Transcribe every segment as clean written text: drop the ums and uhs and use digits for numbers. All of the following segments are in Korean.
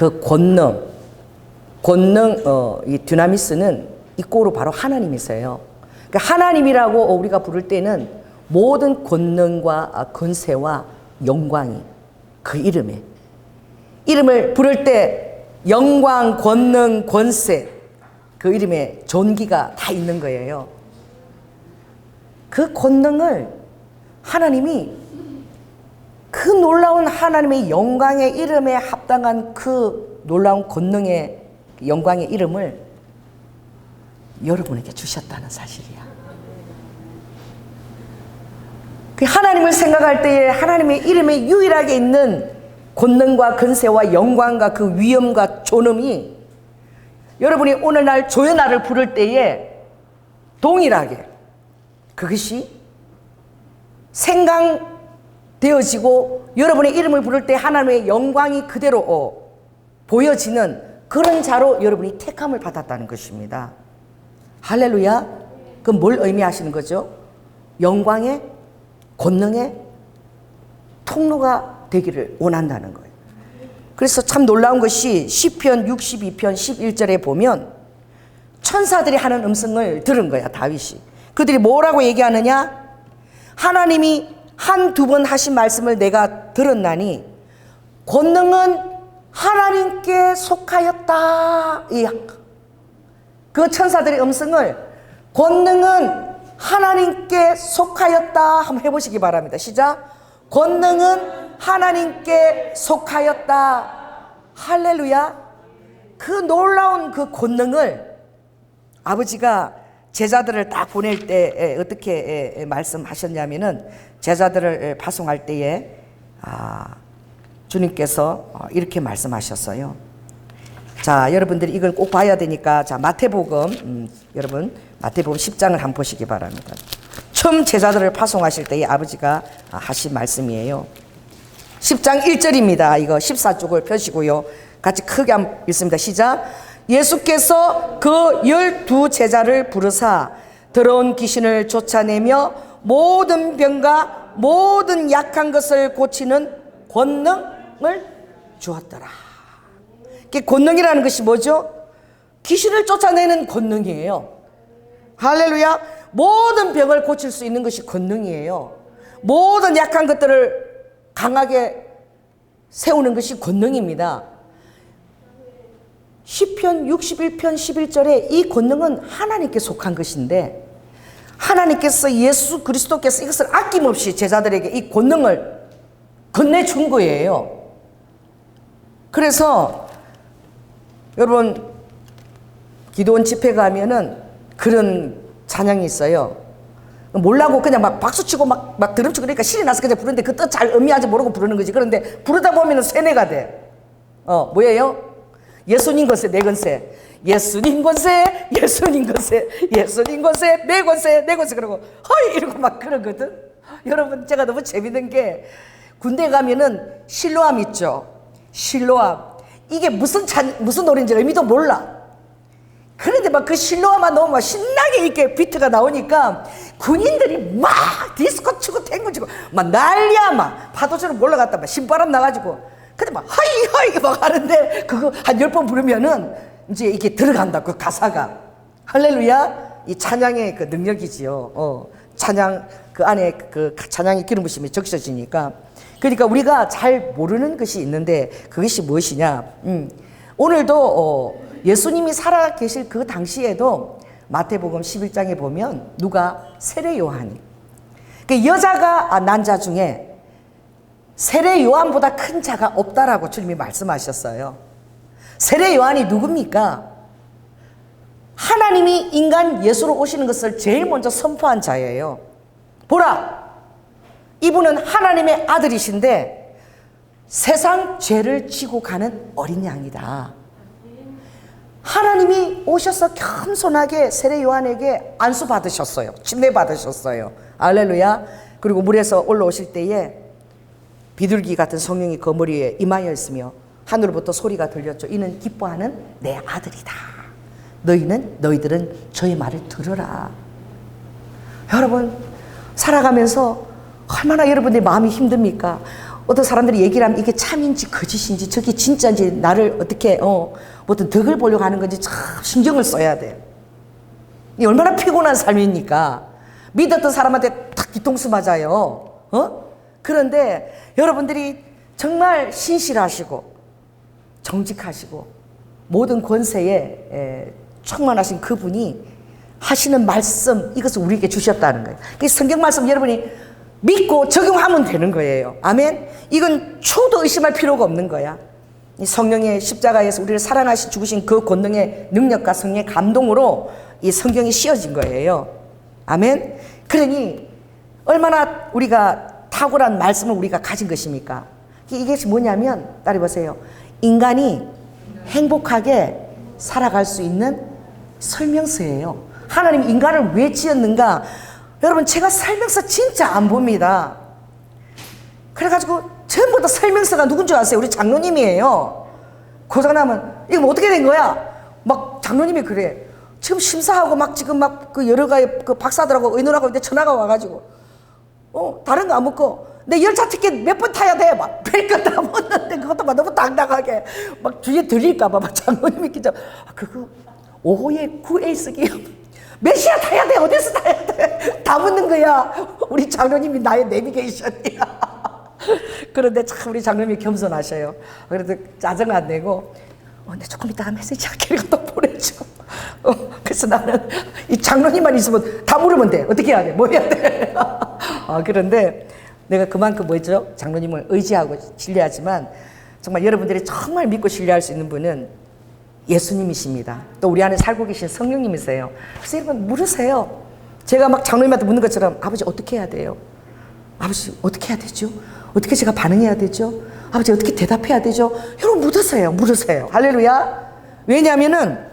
그 이 듀나미스는 이 꼴로 바로 하나님이세요. 그러니까 하나님이라고 우리가 부를 때는 모든 권능과 권세와 영광이 그 이름을 부를 때 영광, 권능, 권세, 그 이름에 존귀가 다 있는 거예요. 그 권능을 하나님이 그 놀라운 하나님의 영광의 이름에 합당한 그 놀라운 권능의 영광의 이름을 여러분에게 주셨다는 사실이야. 그 하나님을 생각할 때에 하나님의 이름에 유일하게 있는 권능과 근세와 영광과 그 위엄과 존엄이 여러분이 오늘날 조연아를 부를 때에 동일하게 그것이 생강되어지고 여러분의 이름을 부를 때 하나님의 영광이 그대로 보여지는 그런 자로 여러분이 택함을 받았다는 것입니다. 할렐루야. 그럼 뭘 의미하시는 거죠? 영광의 권능의 통로가 되기를 원한다는 거예요. 그래서 참 놀라운 것이 시편 62편 11절에 보면 천사들이 하는 음성을 들은 거야, 다윗이. 그들이 뭐라고 얘기하느냐? 하나님이 한두 번 하신 말씀을 내가 들었나니 권능은 하나님께 속하였다. 그 천사들의 음성을 권능은 하나님께 속하였다 한번 해보시기 바랍니다. 시작. 권능은 하나님께 속하였다. 할렐루야. 그 놀라운 그 권능을 아버지가 제자들을 딱 보낼 때 어떻게 말씀하셨냐면은 제자들을 파송할 때에 주님께서 이렇게 말씀하셨어요. 자, 여러분들이 이걸 꼭 봐야 되니까 자, 마태복음 여러분 마태복음 10장을 한번 보시기 바랍니다. 처음 제자들을 파송하실 때에 아버지가 하신 말씀이에요. 10장 1절입니다. 이거 14쪽을 펴시고요. 같이 크게 한번 읽습니다. 시작. 예수께서 그 12제자를 부르사 더러운 귀신을 쫓아내며 모든 병과 모든 약한 것을 고치는 권능을 주었더라. 권능이라는 것이 뭐죠? 귀신을 쫓아내는 권능이에요. 할렐루야. 모든 병을 고칠 수 있는 것이 권능이에요. 모든 약한 것들을 강하게 세우는 것이 권능입니다. 시편 61편 11절에 이 권능은 하나님께 속한 것인데 하나님께서 예수 그리스도께서 이것을 아낌없이 제자들에게 이 권능을 건네준 거예요. 그래서 여러분 기도원 집회 가면은 그런 찬양이 있어요. 몰라고 그냥 막 박수치고 막 드럼치고 그러니까 신이 나서 그냥 부르는데 그 뜻 잘 의미하지 모르고 부르는 거지. 그런데 부르다 보면은 세뇌가 돼. 뭐예요? 예수님 권세 내 권세, 예수님 권세, 예수님 권세, 예수님 권세 내 권세, 내 권세. 그러고 허이 이러고 막 그러거든. 여러분 제가 너무 재밌는 게 군대 가면은 실로암 있죠. 실로암. 이게 무슨 노래인지 의미도 몰라. 그런데 막 그 실로암만 너무 막 신나게 이렇게 비트가 나오니까 군인들이 막 디스코 치고 탱고 치고 막 난리야. 막 파도처럼 올라갔다 막 신바람 나가지고 근데 막 하이 막 하는데 그거 한 10번 부르면은 이제 이게 들어간다. 그 가사가. 할렐루야. 이 찬양의 그 능력이지요. 찬양 그 안에 그 찬양의 기름 부심이 적셔지니까. 그러니까 우리가 잘 모르는 것이 있는데 그것이 무엇이냐? 오늘도 예수님이 살아 계실 그 당시에도 마태복음 11장에 보면 누가 세례 요한이 그 여자가 난 자 중에 세례 요한보다 큰 자가 없다라고 주님이 말씀하셨어요. 세례 요한이 누굽니까? 하나님이 인간 예수로 오시는 것을 제일 먼저 선포한 자예요. 보라, 이분은 하나님의 아들이신데 세상 죄를 지고 가는 어린 양이다. 하나님이 오셔서 겸손하게 세례 요한에게 안수 받으셨어요. 침례 받으셨어요. 할렐루야. 그리고 물에서 올라오실 때에 비둘기 같은 성령이 그 머리에 임하여 있으며 하늘로부터 소리가 들렸죠. 이는 기뻐하는 내 아들이다. 너희들은 저의 말을 들으라. 여러분 살아가면서 얼마나 여러분의 마음이 힘듭니까? 어떤 사람들이 얘기를 하면 이게 참인지 거짓인지 저게 진짜인지 나를 어떻게 어떤 덕을 보려고 하는 건지 참 신경을 써야 돼. 이 얼마나 피곤한 삶입니까? 믿었던 사람한테 탁 뒤통수 맞아요. 그런데 여러분들이 정말 신실하시고 정직하시고 모든 권세에 충만하신 그분이 하시는 말씀, 이것을 우리에게 주셨다는 거예요. 그 성경 말씀 여러분이 믿고 적용하면 되는 거예요. 아멘. 이건 초도 의심할 필요가 없는 거야. 이 성령의 십자가에서 우리를 사랑하시 죽으신 그 권능의 능력과 성령의 감동으로 이 성경이 씌어진 거예요. 아멘. 그러니 얼마나 우리가 탁월한 말씀을 우리가 가진 것입니까? 이게 뭐냐면 따라 보세요. 인간이 행복하게 살아갈 수 있는 설명서예요. 하나님 인간을 왜 지었는가? 여러분 제가 설명서 진짜 안 봅니다. 그래가지고 전부 다 설명서가 누군 줄 아세요? 우리 장로님이에요. 고장나면 이거 뭐 어떻게 된 거야? 막 장로님이 그래. 지금 심사하고 막 지금 막 그 여러 가지 그 박사들하고 의논하고 있는데 전화가 와가지고 다른 거 안 묻고 내 열차 티켓 몇 번 타야 돼? 막 별것 다 묻는데 그것도 막 너무 당당하게 막 주위에 들릴까봐 막 장로님이 기자 그거 5호에 9에 쓰기요. 몇 시야 타야 돼? 어디서 타야 돼? 다 묻는 거야. 우리 장로님이 나의 내비게이션이야. 그런데 참 우리 장로님이 겸손하셔요. 그래도 짜증 안 내고 근데 조금 이따가 메시지 할게 또 보내줘. 그래서 나는 이 장로님만 있으면 다 물으면 돼. 어떻게 해야 돼? 뭐 해야 돼? 그런데 내가 그만큼 뭐죠? 장로님을 의지하고 신뢰하지만 정말 여러분들이 정말 믿고 신뢰할 수 있는 분은 예수님이십니다. 또 우리 안에 살고 계신 성령님이세요. 그래서 여러분 물으세요. 제가 막 장로님한테 묻는 것처럼 아버지 어떻게 해야 돼요? 아버지 어떻게 해야 되죠? 어떻게 제가 반응해야 되죠? 아버지 어떻게 대답해야 되죠? 여러분 물으세요. 할렐루야. 왜냐하면은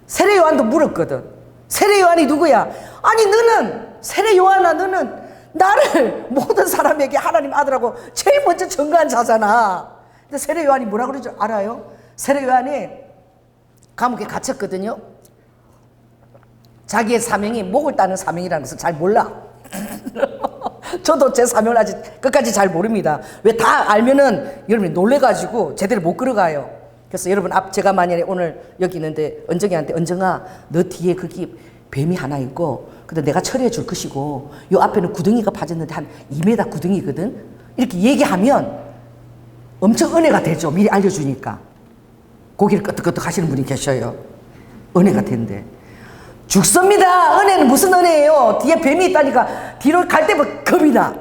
세례 요한도 물었거든. 세례 요한이 누구야? 아니 너는 세례 요한아 너는 나를 모든 사람에게 하나님 아들하고 제일 먼저 전가한 자잖아. 근데 세례 요한이 뭐라 그러지 알아요? 세례 요한이 감옥에 갇혔거든요. 자기의 사명이 목을 따는 사명이라는 것을 잘 몰라. 저도 제 사명을 아직 끝까지 잘 모릅니다. 왜 다 알면은 여러분이 놀래가지고 제대로 못 걸어가요. 그래서 여러분 제가 만약에 오늘 여기 있는데 은정이한테 은정아 너 뒤에 거기 뱀이 하나 있고 근데 내가 처리해 줄 것이고 요 앞에는 구덩이가 파졌는데 한 2m 구덩이거든. 이렇게 얘기하면 엄청 은혜가 되죠. 미리 알려주니까. 고기를 끄덕끄덕 하시는 분이 계셔요. 은혜가 된대. 죽습니다. 은혜는 무슨 은혜예요? 뒤에 뱀이 있다니까 뒤로 갈 때마다 겁이 나.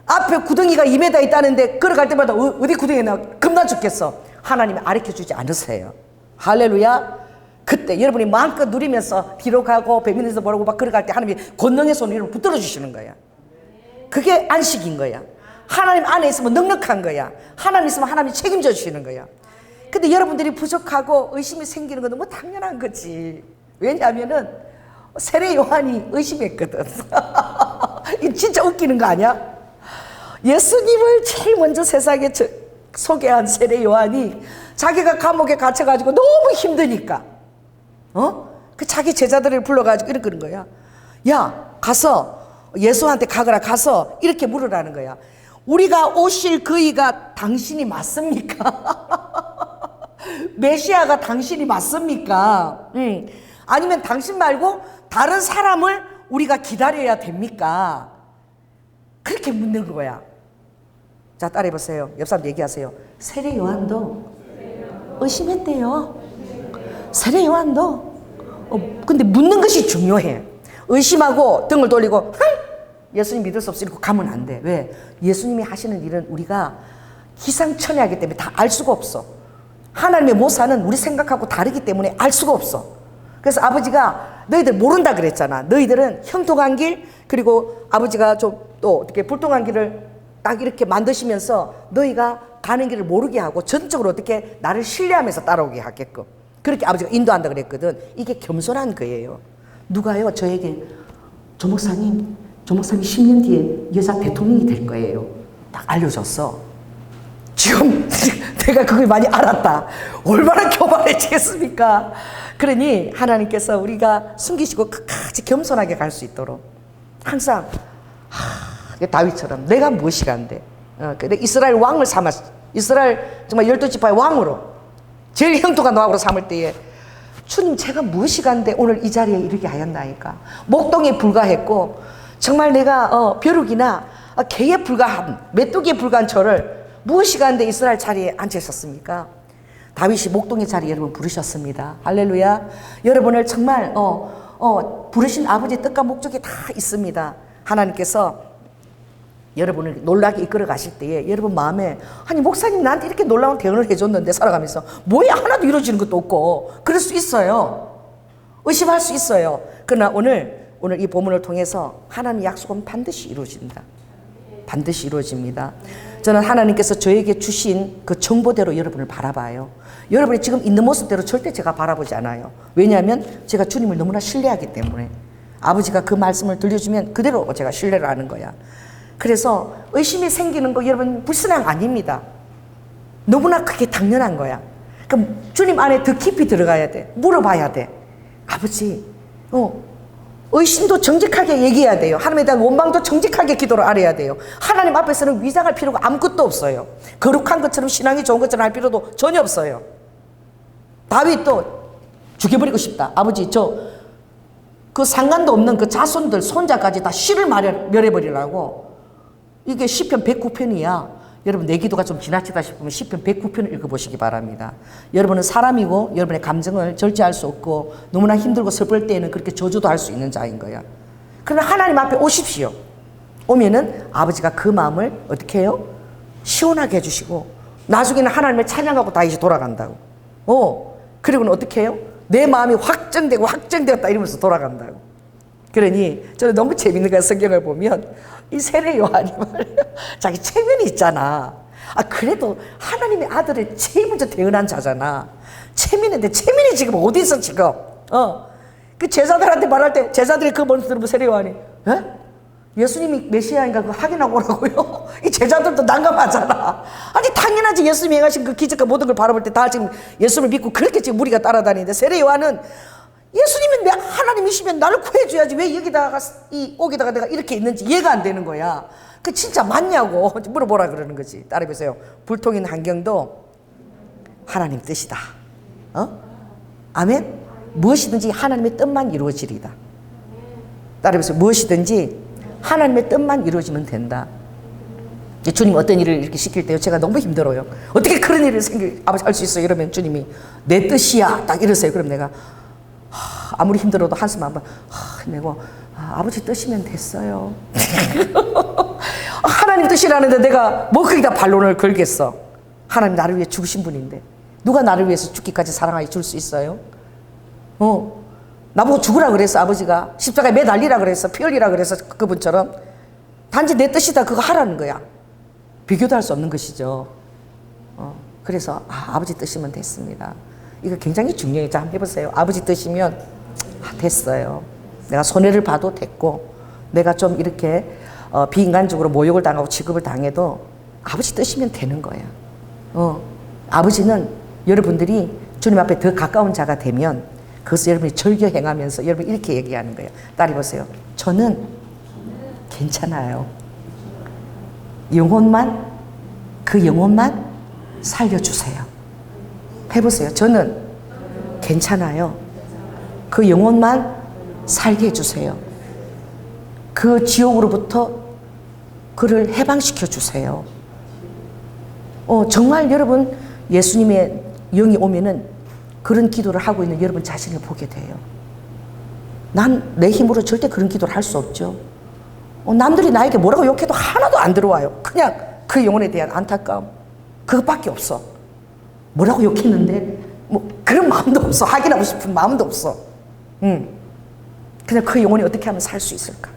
앞에 구덩이가 2m 있다는데 걸어갈 때마다 어디 구덩이에 나 겁나 죽겠어. 하나님이 가르쳐주지 않으세요. 할렐루야. 그때 여러분이 마음껏 누리면서 뒤로 가고 뱀에서 보라고 막 걸어갈 때 하나님이 권능의 손을 여러분 붙들어 주시는 거야. 그게 안식인 거야. 하나님 안에 있으면 넉넉한 거야. 하나님 있으면 하나님이 책임져 주시는 거야. 근데 여러분들이 부족하고 의심이 생기는 건 너무 당연한 거지. 왜냐하면은 세례 요한이 의심했거든. 진짜 웃기는 거 아니야? 예수님을 제일 먼저 세상에 소개한 세례 요한이 자기가 감옥에 갇혀가지고 너무 힘드니까 그 자기 제자들을 불러가지고 이렇게 그런 거야. 야 가서 예수한테 가서 이렇게 물으라는 거야. 우리가 오실 그이가 당신이 맞습니까? 메시아가 당신이 맞습니까? 아니면 당신 말고 다른 사람을 우리가 기다려야 됩니까? 그렇게 묻는 거야. 자 따라해보세요. 옆 사람 얘기하세요. 세례 요한도 의심했대요. 세례 요한도 근데 묻는 것이 중요해. 의심하고 등을 돌리고 예수님 믿을 수 없어 이러고 가면 안 돼. 왜? 예수님이 하시는 일은 우리가 기상천외하기 때문에 다 알 수가 없어. 하나님의 모사는 우리 생각하고 다르기 때문에 알 수가 없어. 그래서 아버지가 너희들 모른다 그랬잖아. 너희들은 형통한 길 그리고 아버지가 좀 또 어떻게 불통한 길을 딱 이렇게 만드시면서 너희가 가는 길을 모르게 하고 전적으로 어떻게 나를 신뢰하면서 따라오게 하게끔 그렇게 아버지가 인도한다 그랬거든. 이게 겸손한 거예요. 누가요 저에게 조 목사님 10년 뒤에 여자 대통령이 될 거예요. 딱 알려줬어. 지금 내가 그걸 많이 알았다. 얼마나 교만해지겠습니까? 그러니 하나님께서 우리가 숨기시고 끝까지 겸손하게 갈 수 있도록 항상 다윗처럼 내가 무엇이 간데 근데 이스라엘 왕을 삼았어. 이스라엘 정말 12지파의 왕으로, 제일 형통한 왕으로 삼을 때에 주님, 제가 무엇이 간데 오늘 이 자리에 이르게 하였나이까. 목동에 불과했고 정말 내가 벼룩이나 개에 불과한, 메뚜기에 불과한 저를 무엇이 간데 이스라엘 자리에 앉아 있었습니까? 다윗이 목동의 자리에 여러분 부르셨습니다. 할렐루야. 여러분을 정말 부르신 아버지의 뜻과 목적이 다 있습니다. 하나님께서 여러분을 놀라게 이끌어 가실 때에 여러분 마음에, 아니 목사님 나한테 이렇게 놀라운 대응을 해줬는데 살아가면서 뭐야 하나도 이루어지는 것도 없고, 그럴 수 있어요. 의심할 수 있어요. 그러나 오늘 이 본문을 통해서 하나님의 약속은 반드시 이루어집니다. 반드시 이루어집니다. 저는 하나님께서 저에게 주신 그 정보대로 여러분을 바라봐요. 여러분이 지금 있는 모습대로 절대 제가 바라보지 않아요. 왜냐하면 제가 주님을 너무나 신뢰하기 때문에. 아버지가 그 말씀을 들려주면 그대로 제가 신뢰를 하는 거야. 그래서 의심이 생기는 거 여러분 불신앙 아닙니다. 너무나 그게 당연한 거야. 그럼 주님 안에 더 깊이 들어가야 돼. 물어봐야 돼. 아버지, 의심도 정직하게 얘기해야 돼요. 하나님에 대한 원망도 정직하게 기도를 아뢰야 돼요. 하나님 앞에서는 위장할 필요가 아무것도 없어요. 거룩한 것처럼 신앙이 좋은 것처럼 할 필요도 전혀 없어요. 다윗도 죽여버리고 싶다. 아버지, 그 상관도 없는 그 자손들, 손자까지 다 씨를 멸해버리라고. 이게 시편 109편이야. 여러분 내 기도가 좀 지나치다 싶으면 시편 109편을 읽어보시기 바랍니다. 여러분은 사람이고 여러분의 감정을 절제할 수 없고 너무나 힘들고 슬플 때에는 그렇게 저주도 할 수 있는 자인 거야. 그러나 하나님 앞에 오십시오. 오면은 아버지가 그 마음을 어떻게 해요? 시원하게 해주시고 나중에는 하나님을 찬양하고 다시 돌아간다고. 그리고는 어떻게 해요? 내 마음이 확정되었다 이러면서 돌아간다고. 그러니 저는 너무 재밌는 거야. 성경을 보면 이 세례 요한이 말이야, 자기 체면이 있잖아. 그래도 하나님의 아들을 제일 먼저 대언한 자잖아. 체면인데 체면이 지금 어디 있어 지금? 그 제자들한테 말할 때 제자들이 그 먼저 들으면 세례 요한이 예수님이 메시아인가 그거 확인하고 오라고요? 이 제자들도 난감하잖아. 아니 당연하지. 예수님이 행하신 그 기적과 모든 걸 바라볼 때 다 지금 예수님을 믿고 그렇게 지금 무리가 따라다니는데, 세례 요한은 예수님은 하나님이시면 나를 구해줘야지 왜 여기다가 옥에다가 내가 이렇게 있는지 이해가 안 되는 거야. 그 진짜 맞냐고 물어보라 그러는 거지. 따라해보세요. 불통인 환경도 하나님 뜻이다. 아멘? 무엇이든지 하나님의 뜻만 이루어지리다. 따라해보세요. 무엇이든지 하나님의 뜻만 이루어지면 된다. 주님 어떤 일을 이렇게 시킬 때요, 제가 너무 힘들어요. 어떻게 그런 일을 아버지 할 수 있어요? 이러면 주님이 내 뜻이야 딱 이러세요. 그럼 내가 아무리 힘들어도 한숨 한번 내고 아버지 뜻이면 됐어요. 하나님 뜻이라는데 내가 뭐 거기다 반론을 걸겠어. 하나님 나를 위해 죽으신 분인데 누가 나를 위해서 죽기까지 사랑하여 줄 수 있어요? 나보고 죽으라 그랬어. 아버지가 십자가에 매달리라 그랬어. 피 흘리라 그랬어. 그분처럼 단지 내 뜻이다 그거 하라는 거야. 비교도 할 수 없는 것이죠. 그래서 아버지 뜻이면 됐습니다. 이거 굉장히 중요해요. 자, 한번 해보세요. 아버지 뜻이면 됐어요. 내가 손해를 봐도 됐고 내가 좀 이렇게 비인간적으로 모욕을 당하고 취급을 당해도 아버지 뜻이면 되는 거예요. 아버지는 여러분들이 주님 앞에 더 가까운 자가 되면 그것을 여러분이 절겨 행하면서 여러분 이렇게 얘기하는 거예요. 따라해 보세요. 저는 괜찮아요. 그 영혼만 살려주세요. 해보세요. 저는 괜찮아요. 그 영혼만 살게 해주세요. 그 지옥으로부터 그를 해방시켜 주세요. 정말 여러분 예수님의 영이 오면은 그런 기도를 하고 있는 여러분 자신을 보게 돼요. 난 내 힘으로 절대 그런 기도를 할 수 없죠. 남들이 나에게 뭐라고 욕해도 하나도 안 들어와요. 그냥 그 영혼에 대한 안타까움 그것밖에 없어. 뭐라고 욕했는데 뭐 그런 마음도 없어. 확인하고 싶은 마음도 없어. 그냥 그 영혼이 어떻게 하면 살 수 있을까?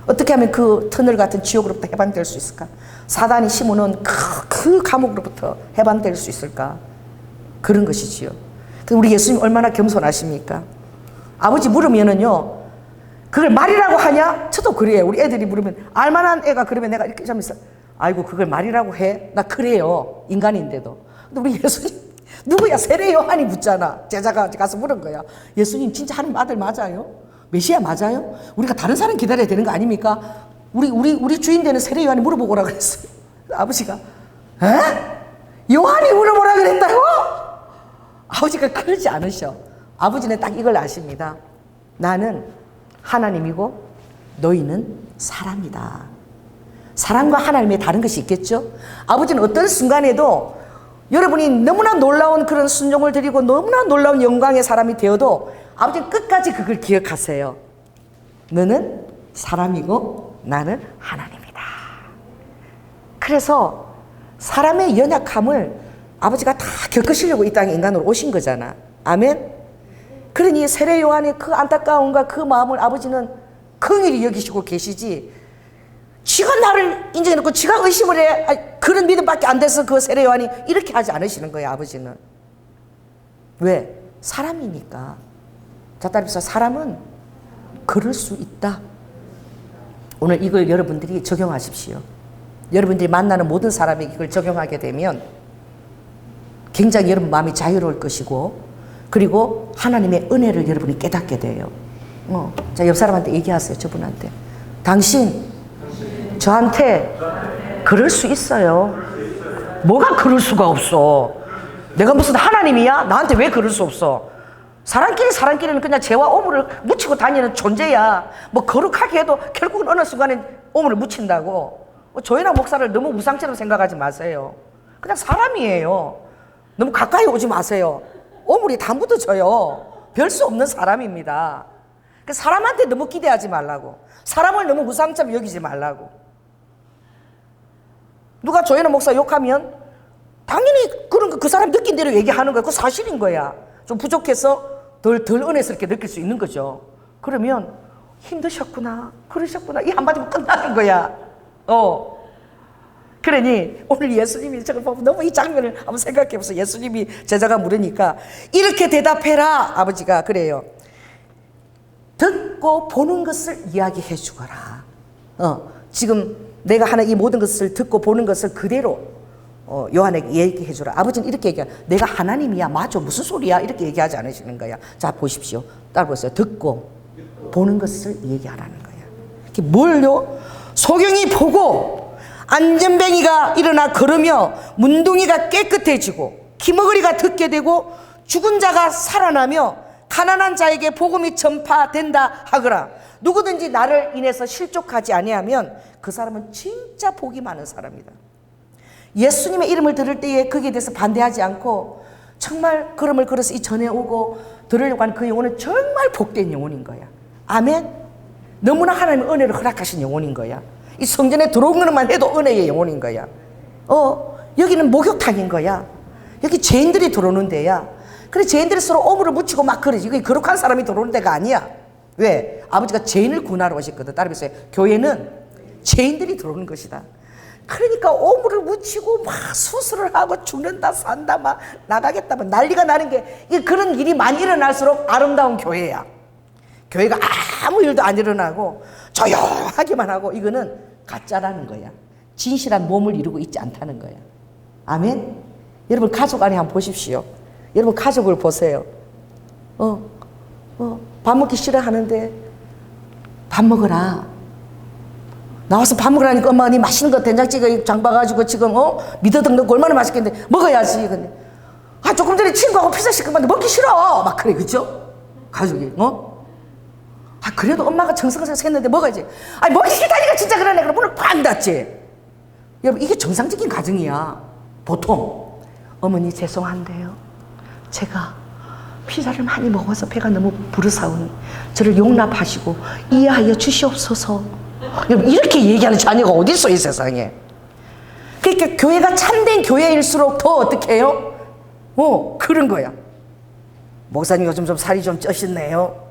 어떻게 하면 그 터널 같은 지옥으로부터 해방될 수 있을까? 사단이 심어놓은 그 감옥으로부터 해방될 수 있을까? 그런 것이지요. 우리 예수님 얼마나 겸손하십니까? 아버지 물으면은요, 그걸 말이라고 하냐? 저도 그래요. 우리 애들이 물으면, 알만한 애가 그러면 내가 이렇게 하면서, 아이고, 그걸 말이라고 해? 나 그래요. 인간인데도. 근데 우리 예수님, 누구야? 세례 요한이 묻잖아. 제자가 가서 물은 거야. 예수님, 진짜 하나님 아들 맞아요? 메시아 맞아요? 우리가 다른 사람 기다려야 되는 거 아닙니까? 우리 주인 되는 세례 요한이 물어보고 오라 그랬어요. 아버지가 요한이 물어보라 그랬다고? 아버지가 그러지 않으셔. 아버지는 딱 이걸 아십니다. 나는 하나님이고 너희는 사람이다. 사람과 하나님의 다른 것이 있겠죠? 아버지는 어떤 순간에도 여러분이 너무나 놀라운 그런 순종을 드리고 너무나 놀라운 영광의 사람이 되어도 아버지는 끝까지 그걸 기억하세요. 너는 사람이고 나는 하나님이다. 그래서 사람의 연약함을 아버지가 다 겪으시려고 이 땅에 인간으로 오신 거잖아. 아멘? 그러니 세례 요한의 그 안타까움과 그 마음을 아버지는 긍휼히 여기시고 계시지, 지가 나를 인정해놓고 지가 의심을 해, 그런 믿음밖에 안 돼서 그 세례 요한이 이렇게 하지 않으시는 거예요. 아버지는 왜? 사람이니까. 자, 따라서 사람은 그럴 수 있다. 오늘 이걸 여러분들이 적용하십시오. 여러분들이 만나는 모든 사람에게 이걸 적용하게 되면 굉장히 여러분 마음이 자유로울 것이고, 그리고 하나님의 은혜를 여러분이 깨닫게 돼요. 자, 옆 사람한테 얘기하세요. 저분한테. 당신 저한테 그럴 수 있어요. 뭐가 그럴 수가 없어? 내가 무슨 하나님이야? 나한테 왜 그럴 수 없어? 사람끼리는 그냥 죄와 오물을 묻히고 다니는 존재야. 뭐 거룩하게 해도 결국은 어느 순간에 오물을 묻힌다고. 조연아 목사를 너무 우상처럼 생각하지 마세요. 그냥 사람이에요. 너무 가까이 오지 마세요. 오물이 다 묻어져요. 별 수 없는 사람입니다. 사람한테 너무 기대하지 말라고. 사람을 너무 우상처럼 여기지 말라고. 누가 조연아 목사 욕하면 당연히 그런 거 그 사람 느낀 대로 얘기하는 거야. 그거 사실인 거야. 좀 부족해서 덜 은혜스럽게 느낄 수 있는 거죠. 그러면 힘드셨구나, 그러셨구나, 이 한마디면 끝나는 거야. 그러니 오늘 예수님이 저걸 보면 너무 이 장면을 한번 생각해 보세요. 예수님이 제자가 물으니까 이렇게 대답해라. 아버지가 그래요. 듣고 보는 것을 이야기해 주거라. 지금 내가 하는 이 모든 것을 듣고 보는 것을 그대로 요한에게 얘기해 주라. 아버지는 이렇게 얘기해요. 내가 하나님이야. 맞아. 무슨 소리야? 이렇게 얘기하지 않으시는 거야. 자, 보십시오. 따라 보세요. 듣고 보는 것을 얘기하라는 거야. 이게 뭘요? 소경이 보고 안전뱅이가 일어나 걸으며 문둥이가 깨끗해지고 기머거리가 듣게 되고 죽은 자가 살아나며 가난한 자에게 복음이 전파된다 하거라. 누구든지 나를 인해서 실족하지 아니하면 그 사람은 진짜 복이 많은 사람이다. 예수님의 이름을 들을 때에 거기에 대해서 반대하지 않고 정말 걸음을 걸어서 이 전에 오고 들으려고 하는 그 영혼은 정말 복된 영혼인 거야. 아멘. 너무나 하나님의 은혜를 허락하신 영혼인 거야. 이 성전에 들어온 것만 해도 은혜의 영혼인 거야. 여기는 목욕탕인 거야. 여기 죄인들이 들어오는 데야. 그래, 죄인들이 서로 오물을 묻히고 막 그러지. 이게 거룩한 사람이 들어오는 데가 아니야. 왜? 아버지가 죄인을 구원하러 오셨거든. 따라해보세요. 교회는 죄인들이 들어오는 것이다. 그러니까 오물을 묻히고 막 수술을 하고 죽는다 산다 막 나가겠다 막 난리가 나는 게, 그런 일이 많이 일어날수록 아름다운 교회야. 교회가 아무 일도 안 일어나고 조용하기만 하고, 이거는 가짜라는 거야. 진실한 몸을 이루고 있지 않다는 거야. 아멘. 여러분 가족 안에 한번 보십시오. 여러분 가족을 보세요. 밥 먹기 싫어하는데 밥 먹어라. 나와서 밥 먹으라니까 엄마가 네 맛있는 거 된장찌개 장 봐가지고 지금 미더덕 넣고 얼마나 맛있겠는데 먹어야지. 근데 조금 전에 친구하고 피자 시켰는데 먹기 싫어 막 그래. 그죠? 가족이 그래도 엄마가 정성스럽게 했는데 먹어야지. 먹기 싫다니까 진짜 그러네. 그럼 문을 팍 닫지. 여러분 이게 정상적인 가정이야. 보통 어머니 죄송한데요, 제가 피자를 많이 먹어서 배가 너무 부르사오니 저를 용납하시고 이해하여 주시옵소서. 여러분 이렇게 얘기하는 자녀가 어디 있어 이 세상에. 그러니까 교회가 참된 교회일수록 더 어떻게 해요? 그런 거야. 목사님 요즘 좀 살이 좀 쪄셨네요.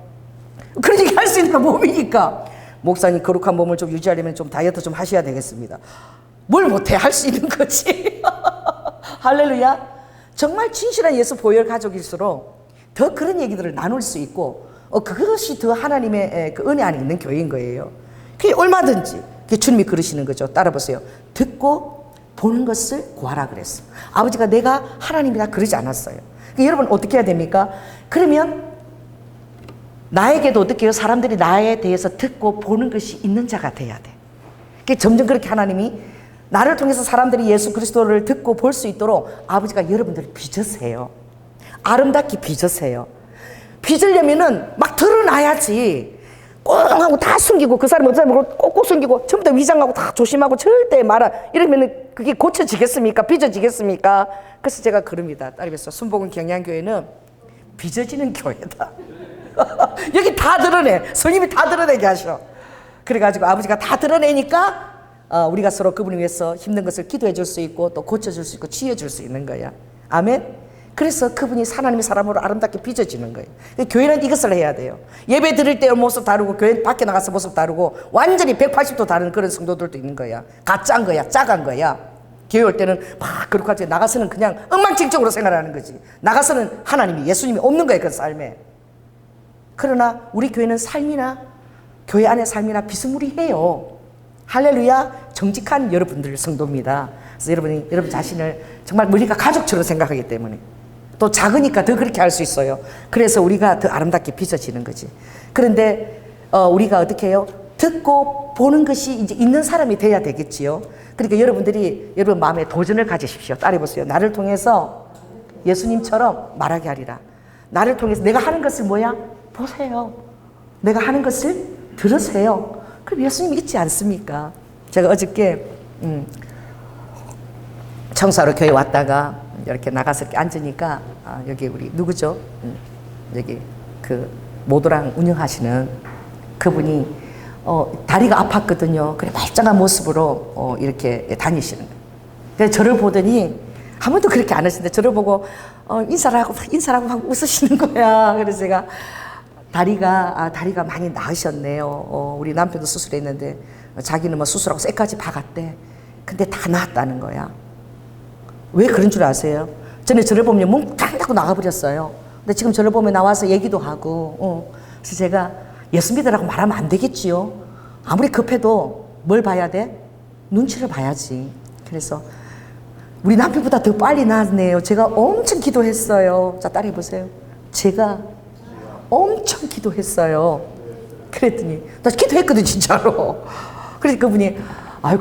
그런 얘기 할 수 있는 몸이니까 목사님 거룩한 몸을 좀 유지하려면 좀 다이어트 좀 하셔야 되겠습니다. 뭘 못해. 할 수 있는 거지. 할렐루야. 정말 진실한 예수 보혈 가족일수록 더 그런 얘기들을 나눌 수 있고 그것이 더 하나님의 그 은혜 안에 있는 교회인 거예요. 그게 얼마든지 그게 주님이 그러시는 거죠. 따라보세요. 듣고 보는 것을 구하라 그랬어. 아버지가 내가 하나님이다 그러지 않았어요. 그러니까 여러분 어떻게 해야 됩니까? 그러면 나에게도 어떻게 해요? 사람들이 나에 대해서 듣고 보는 것이 있는 자가 돼야 돼. 그게 점점 그렇게 하나님이 나를 통해서 사람들이 예수 그리스도를 듣고 볼 수 있도록 아버지가 여러분들을 빚으세요. 아름답게 빚으세요. 빚으려면은 막 드러나야지. 꽁하고 다 숨기고 그 사람 꼭꼭 숨기고 전부 다 위장하고 다 조심하고 절대 말아 이러면은 그게 고쳐지겠습니까? 빚어지겠습니까? 그래서 제가 그럽니다. 딸이면서 순복음 경양교회는 빚어지는 교회다. 여기 다 드러내. 성님이 다 드러내게 하셔. 그래가지고 아버지가 다 드러내니까 우리가 서로 그분을 위해서 힘든 것을 기도해 줄 수 있고 또 고쳐줄 수 있고 치유해 줄 수 있는 거야. 아멘. 그래서 그분이 하나님의 사람으로 아름답게 빚어지는 거예요. 교회는 이것을 해야 돼요. 예배 드릴 때 모습 다르고 교회 밖에 나가서 모습 다르고 완전히 180도 다른 그런 성도들도 있는 거야. 가짜인 거야. 짜간 거야. 교회 올 때는 막 그렇게 하지. 나가서는 그냥 엉망진창으로 생활하는 거지. 나가서는 하나님이 예수님이 없는 거예요. 그 삶에. 그러나 우리 교회는 삶이나 교회 안의 삶이나 비스무리해요. 할렐루야. 정직한 여러분들 성도입니다. 그래서 여러분 자신을 정말 우리가 가족처럼 생각하기 때문에 또 작으니까 더 그렇게 할 수 있어요. 그래서 우리가 더 아름답게 빚어지는 거지. 그런데 우리가 어떻게 해요? 듣고 보는 것이 이제 있는 사람이 돼야 되겠지요. 그러니까 여러분 마음에 도전을 가지십시오. 따라해보세요. 나를 통해서 예수님처럼 말하게 하리라. 나를 통해서 내가 하는 것을 뭐야? 보세요. 내가 하는 것을 들으세요. 그럼 예수님이 있지 않습니까? 제가 어저께 청소하러 교회 왔다가 이렇게 나가서 이렇게 앉으니까 여기 우리 누구죠? 여기 그 모도랑 운영하시는 그분이 다리가 아팠거든요. 그래 말짱한 모습으로 이렇게 다니시는 거예요. 그래서 저를 보더니 한 번도 그렇게 안 하시는데 저를 보고 인사를 하고 막 웃으시는 거야. 그래서 제가 다리가 많이 나으셨네요. 우리 남편도 수술했는데 자기는 뭐 수술하고 쇠까지 박았대. 근데 다 나았다는 거야. 왜 그런 줄 아세요? 전에 저를 보면 문 딱 닫고 나가버렸어요. 근데 지금 저를 보면 나와서 얘기도 하고 그래서 제가 예수 믿으라고 말하면 안 되겠지요. 아무리 급해도 뭘 봐야 돼? 눈치를 봐야지. 그래서 우리 남편보다 더 빨리 나았네요. 제가 엄청 기도했어요. 자, 따라해보세요. 제가 엄청 기도했어요. 그랬더니 나 기도했거든 진짜로. 그래서 그분이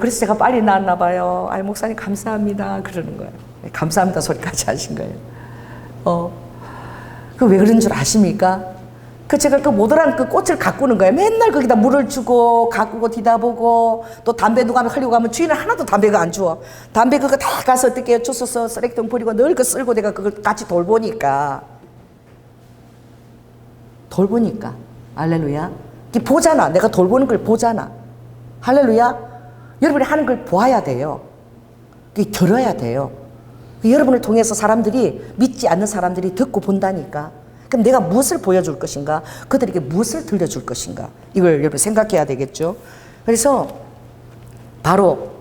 그래서 제가 빨리 나았나 봐요. 목사님 감사합니다. 그러는 거예요. 감사합니다 소리까지 하신 거예요. 그 왜 그런 줄 아십니까? 제가 그 모더란 그 꽃을 가꾸는 거예요. 맨날 거기다 물을 주고 가꾸고 뒤다보고 또 담배 누가 하려고 하면 주인은 하나도 담배가 안 주워. 담배 그거 다 가서 어떻게 주워서 쓰레기통 버리고 늘 그 쓸고 내가 그걸 같이 돌보니까 할렐루야. 보잖아. 내가 돌보는 걸 보잖아. 할렐루야. 여러분이 하는 걸 보아야 돼요. 들어야 돼요. 여러분을 통해서 사람들이 믿지 않는 사람들이 듣고 본다니까. 그럼 내가 무엇을 보여줄 것인가? 그들에게 무엇을 들려줄 것인가? 이걸 여러분 생각해야 되겠죠. 그래서 바로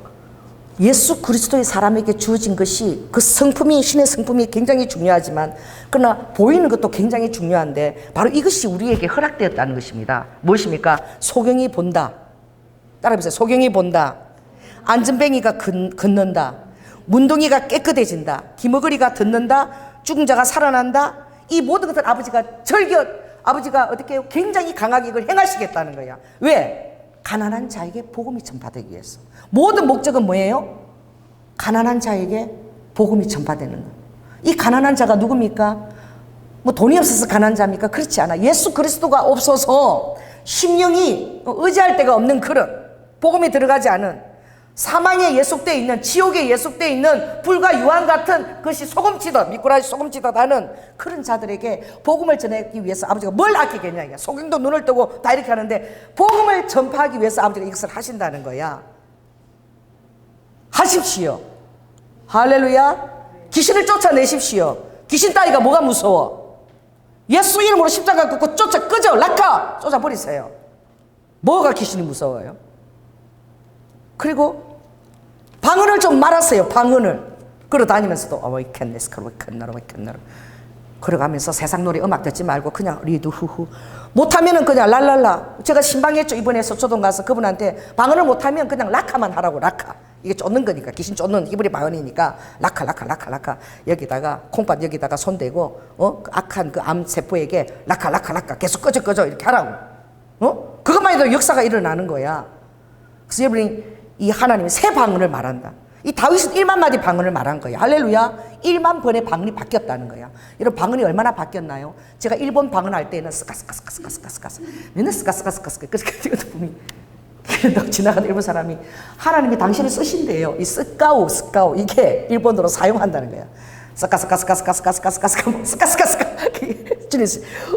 예수 그리스도의 사람에게 주어진 것이 그 성품이 신의 성품이 굉장히 중요하지만 그러나 보이는 것도 굉장히 중요한데 바로 이것이 우리에게 허락되었다는 것입니다. 무엇입니까? 소경이 본다. 따라해보세요. 소경이 본다. 안전뱅이가 걷는다. 문둥이가 깨끗해진다. 기머거리가 듣는다. 죽은 자가 살아난다. 이 모든 것을 아버지가 어떻게 해요? 굉장히 강하게 이걸 행하시겠다는 거야. 왜? 가난한 자에게 복음이 전파되기 위해서. 모든 목적은 뭐예요? 가난한 자에게 복음이 전파되는 거예요. 이 가난한 자가 누굽니까? 뭐 돈이 없어서 가난한 자입니까? 그렇지 않아. 예수 그리스도가 없어서 심령이 의지할 데가 없는 그런 복음이 들어가지 않은 사망에 예속되어 있는 지옥에 예속되어 있는 불과 유황 같은 그것이 소금치듯 미꾸라지 소금치듯 하는 그런 자들에게 복음을 전하기 위해서 아버지가 뭘 아끼겠냐. 소경도 눈을 뜨고 다 이렇게 하는데 복음을 전파하기 위해서 아버지가 이것을 하신다는 거야. 하십시오. 할렐루야. 귀신을 쫓아내십시오. 귀신 따위가 뭐가 무서워? 예수 이름으로 십자가 긋고 끄져 락하 쫓아버리세요. 뭐가 귀신이 무서워요? 그리고 방언을 좀 말하세요. 방언을 걸어다니면서도 걸어가면서 세상 노래 음악 듣지 말고 그냥 리드 후후 못하면은 그냥 랄랄라. 제가 신방했죠. 이번에 서초동 가서 그분한테 방언을 못하면 그냥 락하만 하라고. 락하 이게 쫓는 거니까 귀신 쫓는 이분이 방언이니까 락하 여기다가 콩팥 여기다가 손대고 그 악한 그 암 세포에게 락하 계속 꺼져 이렇게 하라고. 그것만 해도 역사가 일어나는 거야. 그래서 여러분이 이 하나님이 새 방언을 말한다. 이 다윗은 1만 마디 방언을 말한 거야. 할렐루야. 1만 번의 방언이 바뀌었다는 거야. 이런 방언이 얼마나 바뀌었나요? 제가 일본 방언 할 때는 스카스카스카스카스카스 맨날 스카스카스카스 그래서 보면 지나가는 일본 사람이 하나님이 당신을 쓰신대요. 이 스카우 이게 일본어로 사용한다는 거야. 스카스카스카스카스카스카스카스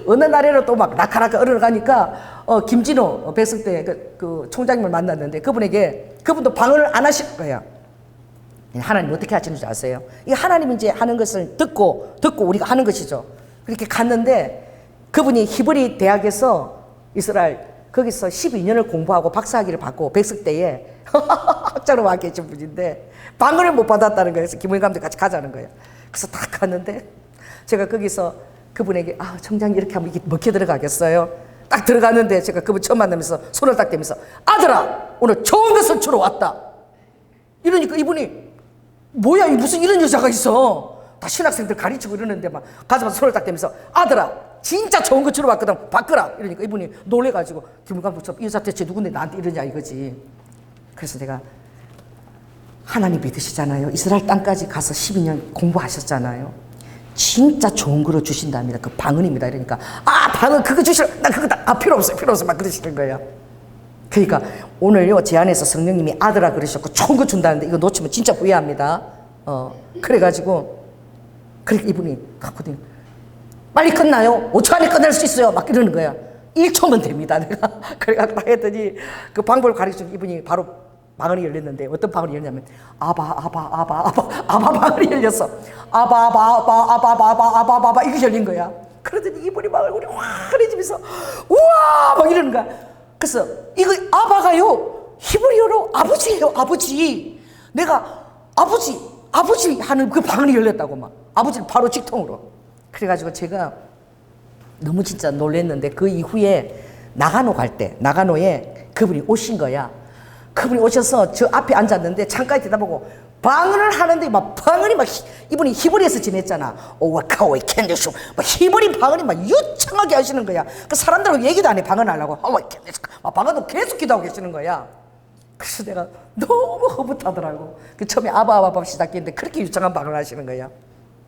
어느 날에는 또 막 나카나카 얼어가니까 김진호 뵀을 때 그 총장님을 만났는데 그분도 방언을 안 하실 거야. 하나님 어떻게 하시는 줄 아세요? 이 하나님이 이제 하는 것을 듣고 우리가 하는 것이죠. 그렇게 갔는데 그분이 히브리 대학에서 이스라엘 거기서 12년을 공부하고 박사학위를 받고 백석 때에 학자로 와 계신 분인데 방언을 못 받았다는 거예요. 그래서 김원희 감독 같이 가자는 거예요. 그래서 딱 갔는데 제가 거기서 그분에게 청장님 이렇게 하면 이게 먹혀 들어가겠어요? 딱 들어갔는데 제가 그분 처음 만나면서 손을 딱 대면서 아들아 오늘 좋은 것을 주러 왔다. 이러니까 이분이 뭐야 무슨 이런 여자가 있어. 다 신학생들 가르치고 이러는데 막 가자마자 손을 딱 대면서 아들아 진짜 좋은 거 주러 왔거든 바꾸라. 이러니까 이분이 놀래가지고 김원희 감독 이 여자 대체 누군데 나한테 이러냐 이거지. 그래서 내가 하나님 믿으시잖아요. 이스라엘 땅까지 가서 12년 공부하셨잖아요. 진짜 좋은 거로 주신답니다. 그 방언입니다. 이러니까 방언 그거 주시라. 나 그거 다 필요 없어 막 그러시는 거예요. 그러니까 오늘요 제 안에서 성령님이 아들아 그러셨고 좋은 거 준다는데 이거 놓치면 진짜 후회합니다. 그래가지고 그렇게 이분이 갔거든요. 빨리 끝나요? 5초 안에 끝낼 수 있어요. 막 이러는 거야. 1초면 됩니다. 내가 그래가 딱 했더니 그 방법을 가르쳐준 이분이 바로 방언이 열렸는데 어떤 방언이 열렸냐면 아바 방언이 열렸어. 아바 이게 열린 거야. 그러더니 이분이 막 얼굴이 환해지면서 우와 막 이러는 거야. 그래서 이거 아바가요 히브리어로 아버지예요. 아버지. 내가 아버지 하는 그 방언이 열렸다고 막 아버지를 바로 직통으로. 그래가지고 제가 너무 진짜 놀랐는데 그 이후에 나가노 갈 때 나가노에 그분이 오신 거야. 그분이 오셔서 저 앞에 앉았는데 창가에 대다보고 방언을 하는데 막 방언이 막 이분이 히브리에서 지냈잖아. 오와카오이 캔디쇼 막 히브리 방언이 막 유창하게 하시는 거야. 그 사람들하고 얘기도 안 해. 방언하려고 막 방언도 계속 기도하고 계시는 거야. 그래서 내가 너무 허무하더라고. 그 처음에 아바 시작했는데 그렇게 유창한 방언을 하시는 거야.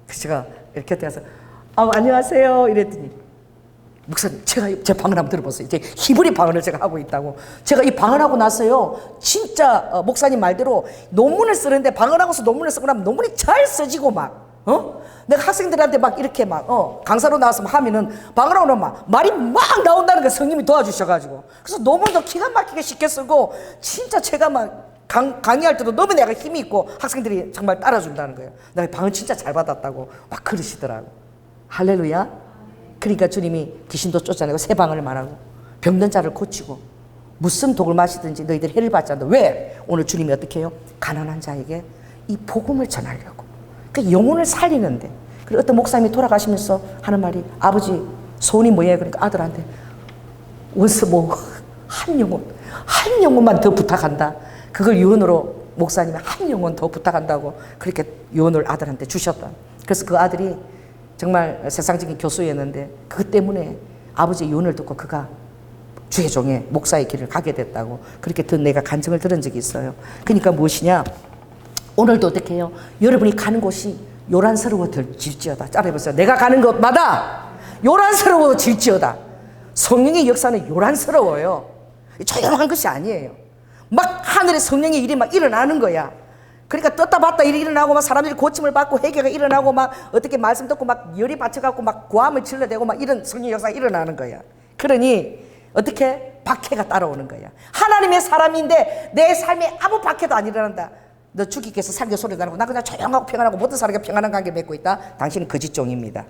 그래서 제가 이렇게 돼서 안녕하세요 이랬더니 목사님 제가 제 방언 한번 들어보세요. 이제 히브리 방언을 제가 하고 있다고. 제가 이 방언하고 나서요 진짜 목사님 말대로 논문을 쓰는데 방언하고서 논문을 쓰고 나면 논문이 잘 써지고 막 내가 학생들한테 막 이렇게 막 강사로 나와서 막 하면은 방언하고 나면 막 말이 막 나온다는 거 성님이 도와주셔가지고 그래서 논문도 기가 막히게 쉽게 쓰고 진짜 제가 막 강의할 때도 너무 내가 힘이 있고 학생들이 정말 따라준다는 거예요. 내가 방언 진짜 잘 받았다고 막 그러시더라고. 할렐루야. 그러니까 주님이 귀신도 쫓아내고 새 방언을 말하고 병든 자를 고치고 무슨 독을 마시든지 너희들 해를 받지 않는다. 왜? 오늘 주님이 어떻게 해요? 가난한 자에게 이 복음을 전하려고. 그 영혼을 살리는데. 그리고 어떤 목사님이 돌아가시면서 하는 말이 아버지 소원이 뭐예요? 그러니까 아들한테 원스 한 영혼만 더 부탁한다. 그걸 유언으로 목사님이 한 영혼 더 부탁한다고 그렇게 유언을 아들한테 주셨다. 그래서 그 아들이 정말 세상적인 교수였는데 그것 때문에 아버지의 유언을 듣고 그가 주의 종의 목사의 길을 가게 됐다고 그렇게 내가 간증을 들은 적이 있어요. 그러니까 무엇이냐? 오늘도 어떻게 해요? 여러분이 가는 곳이 요란스러워질지어다. 따라해보세요. 내가 가는 곳마다 요란스러워질지어다. 성령의 역사는 요란스러워요. 조용한 것이 아니에요. 막 하늘에 성령의 일이 막 일어나는 거야. 그러니까 떴다 봤다 일이 일어나고 막 사람들이 고침을 받고 회개가 일어나고 막 어떻게 말씀 듣고 막 열이 받쳐갖고 막 고함을 질러대고 막 이런 성령 역사가 일어나는 거야. 그러니 어떻게 박해가 따라오는 거야. 하나님의 사람인데 내 삶에 아무 박해도 안 일어난다. 너 주기께서 살게 소리 나고 나 그냥 조용하고 평안하고 모든 사람에게 평안한 관계 맺고 있다. 당신은 거짓 종입니다.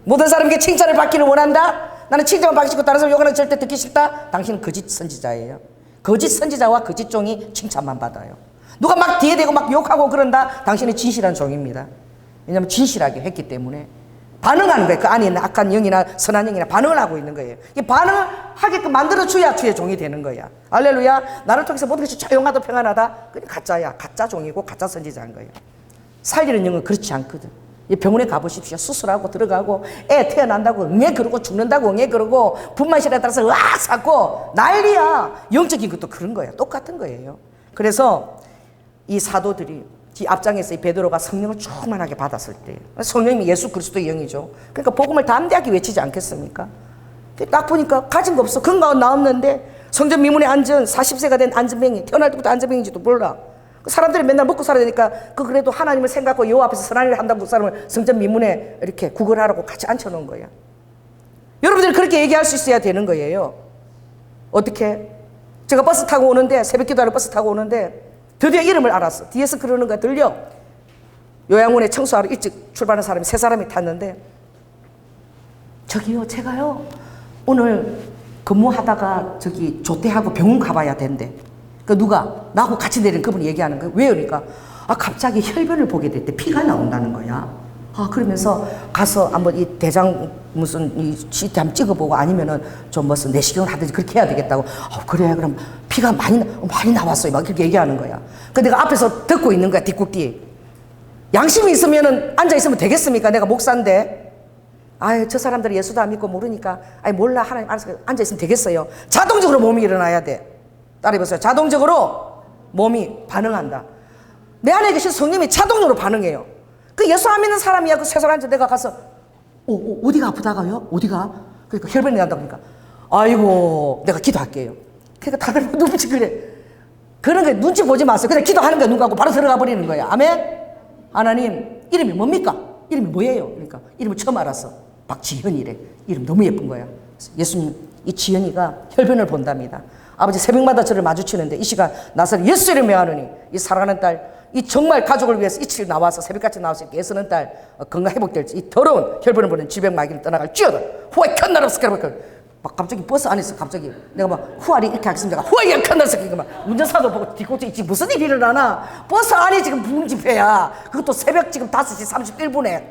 모든 사람에게 칭찬을 받기를 원한다. 나는 칭찬을 받기 싫고 다른 사람 욕하는 절대 듣기 싫다. 당신은 거짓 선지자예요. 거짓 선지자와 거짓 종이 칭찬만 받아요. 누가 막 뒤에 대고 막 욕하고 그런다. 당신은 진실한 종입니다. 왜냐하면 진실하게 했기 때문에 반응하는 거예요. 그 안에 있는 악한 영이나 선한 영이나 반응을 하고 있는 거예요. 이 반응을 하게끔 만들어줘야 주의 종이 되는 거야. 할렐루야. 나를 통해서 모든 것이 조용하다 평안하다. 그게 가짜야. 가짜 종이고 가짜 선지자인 거예요. 살리는 영은 그렇지 않거든. 병원에 가보십시오. 수술하고 들어가고 애 태어난다고 응애 그러고 죽는다고 응애 그러고 분만실에 따라서 으악 삭고 난리야. 영적인 것도 그런 거예요. 똑같은 거예요. 그래서 이 사도들이 이 앞장에서 이 베드로가 성령을 충만하게 받았을 때, 성령이 예수 그리스도의 영이죠. 그러니까 복음을 담대하게 외치지 않겠습니까? 딱 보니까 가진 거 없어. 건강은 나왔는데 성전 미문에 앉은 40세가 된 안전병이, 태어날 때부터 안전병인지도 몰라. 사람들이 맨날 먹고 살아야 되니까 그래도 하나님을 생각하고 여호와 앞에서 선한 일을 한다고 그 사람을 성전 미문에 이렇게 구걸하라고 같이 앉혀놓은 거야. 여러분들이 그렇게 얘기할 수 있어야 되는 거예요. 어떻게? 제가 버스 타고 오는데, 새벽 기도하러 버스 타고 오는데 드디어 이름을 알았어. 뒤에서 그러는 거야. 들려. 요양원에 청소하러 일찍 출발한 사람이 3사람이 탔는데, 저기요, 제가요 오늘 근무하다가 저기 조퇴하고 병원 가봐야 된대. 그 누가? 나하고 같이 내린 그분이 얘기하는 거야. 왜요? 그러니까 갑자기 혈변을 보게 됐대. 피가 나온다는 거야. 그러면서 가서 한번 이 대장 무슨 이 CT 한번 찍어보고 아니면은 좀 무슨 내시경을 하든지 그렇게 해야 되겠다고. 그래, 그럼 피가 많이 나왔어요. 막 이렇게 얘기하는 거야. 근데 내가 앞에서 듣고 있는 거야. 뒷국뒤. 양심이 있으면은 앉아 있으면 되겠습니까? 내가 목사인데. 저 사람들이 예수도 안 믿고 모르니까 몰라, 하나님 알아서 앉아 있으면 되겠어요. 자동적으로 몸이 일어나야 돼. 따라해보세요. 자동적으로 몸이 반응한다. 내 안에 계신 성령이 자동적으로 반응해요. 그 예수 안 믿는 사람이야. 그 세상 앉아 내가 가서 어디가 아프다가요? 어디가? 그러니까 혈변이 난다 그러니까 아이고 내가 기도할게요. 그러니까 다들 눈빛이 그래. 그런 거 눈치 보지 마세요. 그냥 기도하는 거야. 눈 감고 바로 들어가 버리는 거야. 아멘. 하나님 이름이 뭡니까? 이름이 뭐예요? 그러니까 이름을 처음 알았어. 박지현이래. 이름 너무 예쁜 거야. 예수님, 이 지현이가 혈변을 본답니다. 아버지 새벽마다 저를 마주치는데 이 시간 나서 예수 이름 명하노니 이 사랑하는 딸, 이 정말 가족을 위해서 이치를 나와서 새벽같이 나와서 이렇게 애쓰는 딸 건강 회복될지 이 더러운 혈변을 보는 질병 마귀를 떠나갈 쥐어다 후아이 캔나랍스케라고 막 갑자기 버스 안에서 갑자기 내가 막 후아리 이렇게 하겠습니다. 후아이 캔나랍스케 막 운전사도 보고 뒤꿈치 있지 무슨 일이 일어나나. 버스 안에 지금 부흥 집회야. 그것도 새벽 지금 5시 31분에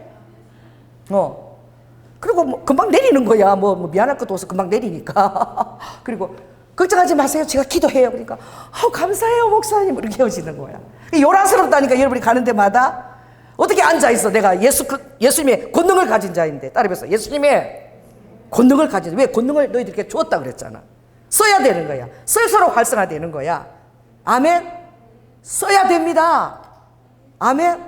그리고 뭐 금방 내리는 거야. 뭐 미안할 것도 없어. 금방 내리니까. 그리고 걱정하지 마세요. 제가 기도해요. 그러니까 감사해요 목사님. 이렇게 헤어지는 거야. 요란스럽다니까. 여러분이 가는 데마다 어떻게 앉아있어. 내가 예수님의 권능을 가진 자인데. 따라해서 예수님의 권능을 가진 자. 왜 권능을 너희들에게 주었다 그랬잖아. 써야 되는 거야. 쓸수록 활성화되는 거야. 아멘. 써야 됩니다. 아멘.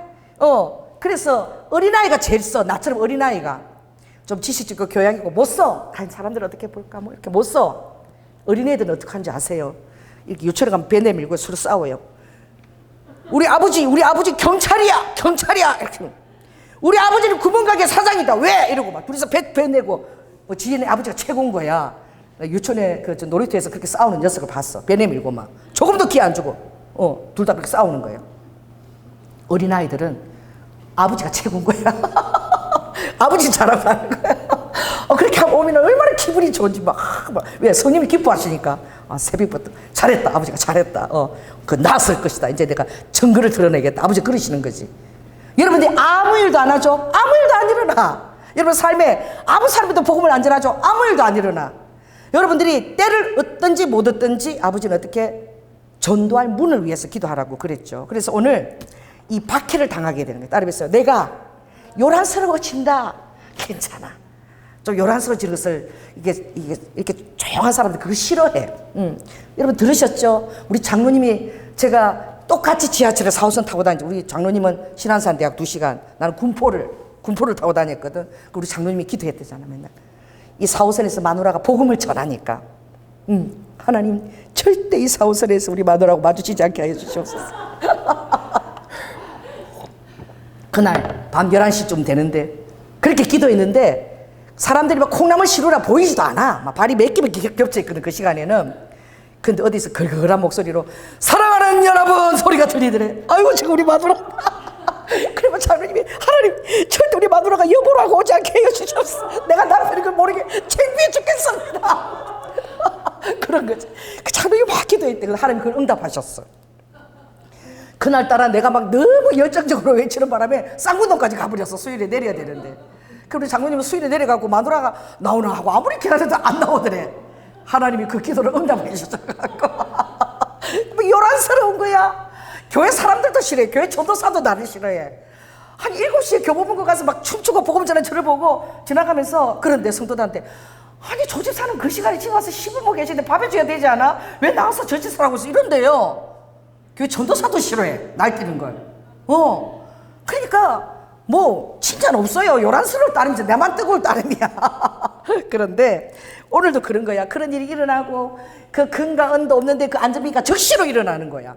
그래서 어린아이가 제일 써. 나처럼 어린아이가 좀 지식 있고 교양 있고 못 써. 사람들 어떻게 볼까 뭐 이렇게 못 써. 어린애들은 어떻게 하는지 아세요? 이렇게 유치원 가면 배 내밀고 서로 싸워요. 우리 아버지 경찰이야 이렇게. 우리 아버지는 구멍가게 사장이다. 왜? 이러고 막 둘이서 배 내고 지인의 아버지가 최고인 거야. 유치원에 저 놀이터에서 그렇게 싸우는 녀석을 봤어. 배 내밀고 막 조금도 기회 안 주고 둘 다 그렇게 싸우는 거예요. 어린아이들은 아버지가 최고인 거야. 아버지 잘하고 하는 거야. 그렇게 하고 오면 얼마나 기분이 좋은지 왜? 성님이 기뻐하시니까. 새벽부터 잘했다. 아버지가 잘했다. 그 나았을 것이다. 이제 내가 증거를 드러내겠다. 아버지 그러시는 거지. 여러분들이 아무 일도 안 하죠? 아무 일도 안 일어나. 여러분 삶에 아무 사람도 복음을 안 전하죠? 아무 일도 안 일어나. 여러분들이 때를 얻든지 못 얻든지 아버지는 어떻게 전도할 문을 위해서 기도하라고 그랬죠. 그래서 오늘 이 박해를 당하게 되는 거예요. 따라해보세요. 내가 요란스러워진다. 괜찮아. 좀 요란스러워지는 것을 이렇게 조용한 사람들 그거 싫어해. 여러분 들으셨죠? 우리 장로님이 제가 똑같이 지하철에 4호선 타고 다니죠. 우리 장로님은 신안산대학 2시간, 나는 군포를 타고 다녔거든. 우리 장로님이 기도했대잖아 맨날. 이 4호선에서 마누라가 복음을 전하니까 하나님 절대 이 4호선에서 우리 마누라하고 마주치지 않게 하여 주시옵소서. 그날 밤 11시쯤 되는데 그렇게 기도했는데 사람들이 막 콩나물 시루라 보이지도 않아. 막 발이 몇 개만 겹쳐있거든 그 시간에는. 근데 어디서 걸걸한 목소리로 사랑하는 여러분 소리가 들리더래. 아이고 지금 우리 마누라. 그러면 장로님이 하나님 절대 우리 마누라가 여보라고 오지 않게 해주셨어. 내가 남편인 걸 모르게 창피해 죽겠습니다. 그런 거지. 그 장로님이 막 기도했대. 하나님 그걸 응답하셨어. 그날따라 내가 막 너무 열정적으로 외치는 바람에 쌍문동까지 가버렸어. 수요일에 내려야 되는데. 그럼 장로님은 수요일에 내려가고 마누라가 나오나 하고 아무리 기다려도 안 나오더래. 하나님이 그 기도를 응답해 주셔가지고 뭐 요란스러운 거야. 교회 사람들도 싫어해. 교회 전도사도 나를 싫어해. 한 7시에 교보문고 가서 막 춤추고 복음 전하는 저를 보고 지나가면서 그런데 성도들한테 아니 저 집사는 그 시간에 지금 와서 시부모 계시는데 밥 해줘야 되지 않아? 왜 나와서 저 짓을 하고 있어? 이런데요. 교회 전도사도 싫어해. 날뛰는 걸. 그러니까 뭐 칭찬 없어요. 요란스러울 따름이지 내만 뜨거울 따름이야. 그런데 오늘도 그런 거야. 그런 일이 일어나고 그 근과 은도 없는데 그 안전비가 적시로 일어나는 거야.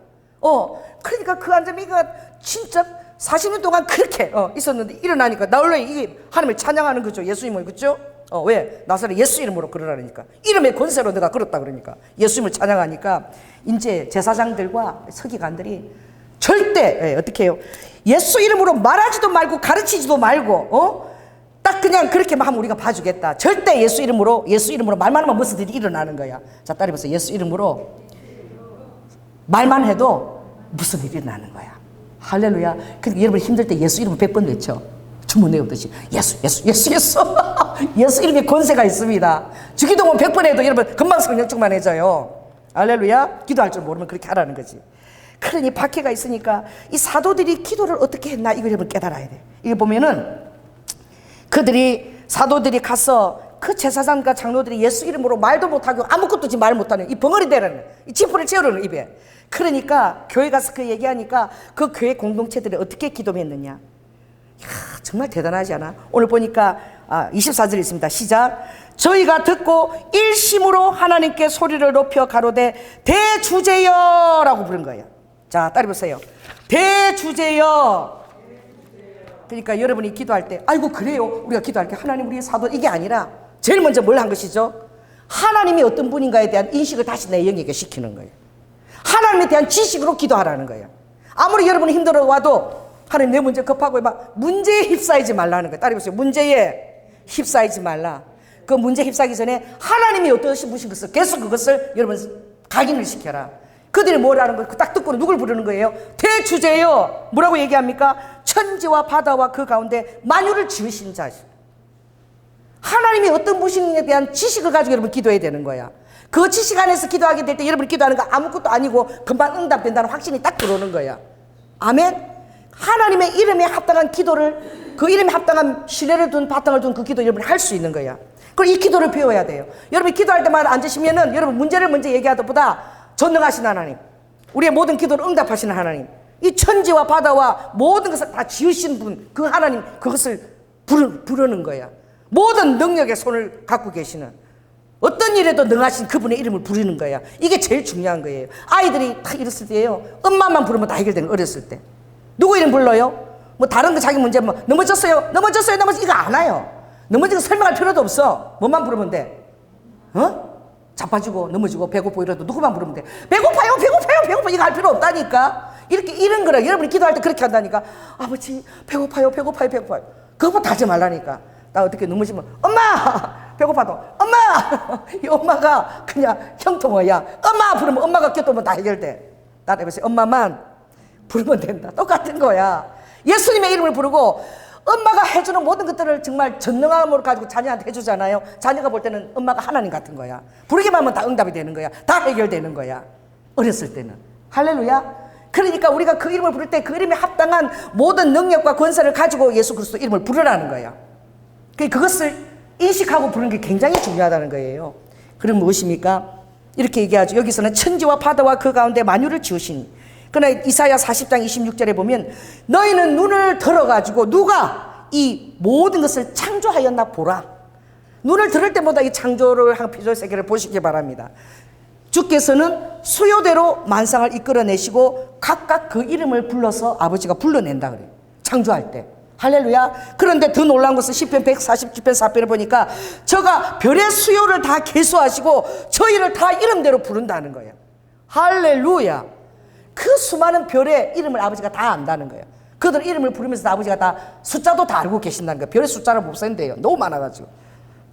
그러니까 그 안전비가 진짜 40년 동안 그렇게 있었는데 일어나니까 나 원래 이게 하나님을 찬양하는 거죠. 예수 이름을. 그죠? 왜? 나사렛 예수 이름으로 그러라니까. 이름의 권세로 내가 그렇다 그러니까. 예수 이름을 찬양하니까 이제 제사장들과 서기관들이 절대 어떻게 해요? 예수 이름으로 말하지도 말고 가르치지도 말고 딱 그냥 그렇게만 하면 우리가 봐주겠다. 절대 예수 이름으로 말만 하면 무슨 일이 일어나는 거야. 자, 따라해보세요. 예수 이름으로 말만 해도 무슨 일이 일어나는 거야. 할렐루야. 그러니까 여러분 힘들 때 예수 이름을 100번 외쳐. 주문 외우듯이 예수 예수 이름에 권세가 있습니다. 주기도문 100번 해도 여러분 금방 성령 충만해져요. 할렐루야. 기도할 줄 모르면 그렇게 하라는 거지. 그러니 박해가 있으니까 이 사도들이 기도를 어떻게 했나 이걸 여러분 깨달아야 돼. 이거 보면은 사도들이 가서 그 제사장과 장로들이 예수 이름으로 말도 못하고 아무것도 말 못하는 이 벙어리 대라는 이 지푸를 채우려는 입에. 그러니까 교회 가서 그 얘기하니까 그 교회 공동체들이 어떻게 기도했느냐. 정말 대단하지 않아? 오늘 보니까 24절 있습니다. 시작. 저희가 듣고 일심으로 하나님께 소리를 높여 가로되 대주제여 라고 부른 거예요. 자, 따라해보세요. 대주제여. 그러니까 여러분이 기도할 때 아이고 그래요 우리가 기도할 때 하나님 우리의 사도 이게 아니라 제일 먼저 뭘 한 것이죠? 하나님이 어떤 분인가에 대한 인식을 다시 내 영역에 시키는 거예요. 하나님에 대한 지식으로 기도하라는 거예요. 아무리 여러분이 힘들어 와도 하나님 내 문제 급하고 막 문제에 휩싸이지 말라는 거예요. 따라해보세요. 문제에 휩싸이지 말라. 그 문제 휩싸이기 전에 하나님이 어떠신 분인 것을 계속 그것을 여러분 각인을 시켜라. 그들이 뭐라는 거예요? 딱 듣고 누굴 부르는 거예요? 대주제여. 뭐라고 얘기합니까? 천지와 바다와 그 가운데 만유를 지으신 자. 하나님이 어떤 분인에 대한 지식을 가지고 여러분 기도해야 되는 거야. 그 지식 안에서 기도하게 될 때 여러분이 기도하는 거 아무것도 아니고 금방 응답된다는 확신이 딱 들어오는 거야. 아멘. 하나님의 이름에 합당한 기도를 그 이름에 합당한 신뢰를 둔 바탕을 둔 그 기도 여러분이 할 수 있는 거야. 그리고 이 기도를 배워야 돼요. 여러분이 기도할 때마다 앉으시면은 여러분 문제를 먼저 얘기하다 보다 전능하신 하나님, 우리의 모든 기도를 응답하시는 하나님, 이 천지와 바다와 모든 것을 다 지으신 분, 그 하나님 그것을 부르는 거야. 모든 능력의 손을 갖고 계시는 어떤 일에도 능하신 그분의 이름을 부르는 거야. 이게 제일 중요한 거예요. 아이들이 다 이랬을 때예요. 엄마만 부르면 다 해결되는 어렸을 때. 누구 이름 불러요? 뭐 다른 거 자기 문제 뭐 넘어졌어요 이거 안 와요. 넘어지고 설명할 필요도 없어. 뭐만 부르면 돼. 자빠지고 넘어지고 배고프고 이래도 누구만 부르면 돼. 배고파요 이거 할 필요 없다니까. 이렇게 이런 거라 여러분이 기도할 때 그렇게 한다니까. 아버지 배고파요. 그것부터 하지 말라니까. 나 어떻게 넘어지면 엄마 배고파도 엄마 이 엄마가 그냥 형통어야. 엄마 부르면 엄마가 껴들면 다 해결돼. 나도 해보세요. 엄마만 부르면 된다. 똑같은 거야. 예수님의 이름을 부르고 엄마가 해주는 모든 것들을 정말 전능함으로 가지고 자녀한테 해주잖아요. 자녀가 볼 때는 엄마가 하나님 같은 거야. 부르기만 하면 다 응답이 되는 거야. 다 해결되는 거야. 어렸을 때는. 할렐루야. 그러니까 우리가 그 이름을 부를 때 그 이름에 합당한 모든 능력과 권세를 가지고 예수 그리스도 이름을 부르라는 거야. 그것을 인식하고 부르는 게 굉장히 중요하다는 거예요. 그럼 무엇입니까? 이렇게 얘기하죠. 여기서는 천지와 바다와 그 가운데 만유를 지으시니. 그러나 이사야 40장 26절에 보면 너희는 눈을 들어가지고 누가 이 모든 것을 창조하였나 보라. 눈을 들을 때마다 이 창조를 한 피조 세계를 보시기 바랍니다. 주께서는 수요대로 만상을 이끌어내시고 각각 그 이름을 불러서 아버지가 불러낸다 그래요. 창조할 때. 할렐루야. 그런데 더 놀라운 것은 시편 140편 4편을 보니까 저가 별의 수요를 다 계수하시고 저희를 다 이름대로 부른다는 거예요. 할렐루야. 그 수많은 별의 이름을 아버지가 다 안다는 거예요. 그들 이름을 부르면서 아버지가 다 숫자도 다 알고 계신다는 거예요. 별의 숫자를 못 센대요. 너무 많아가지고.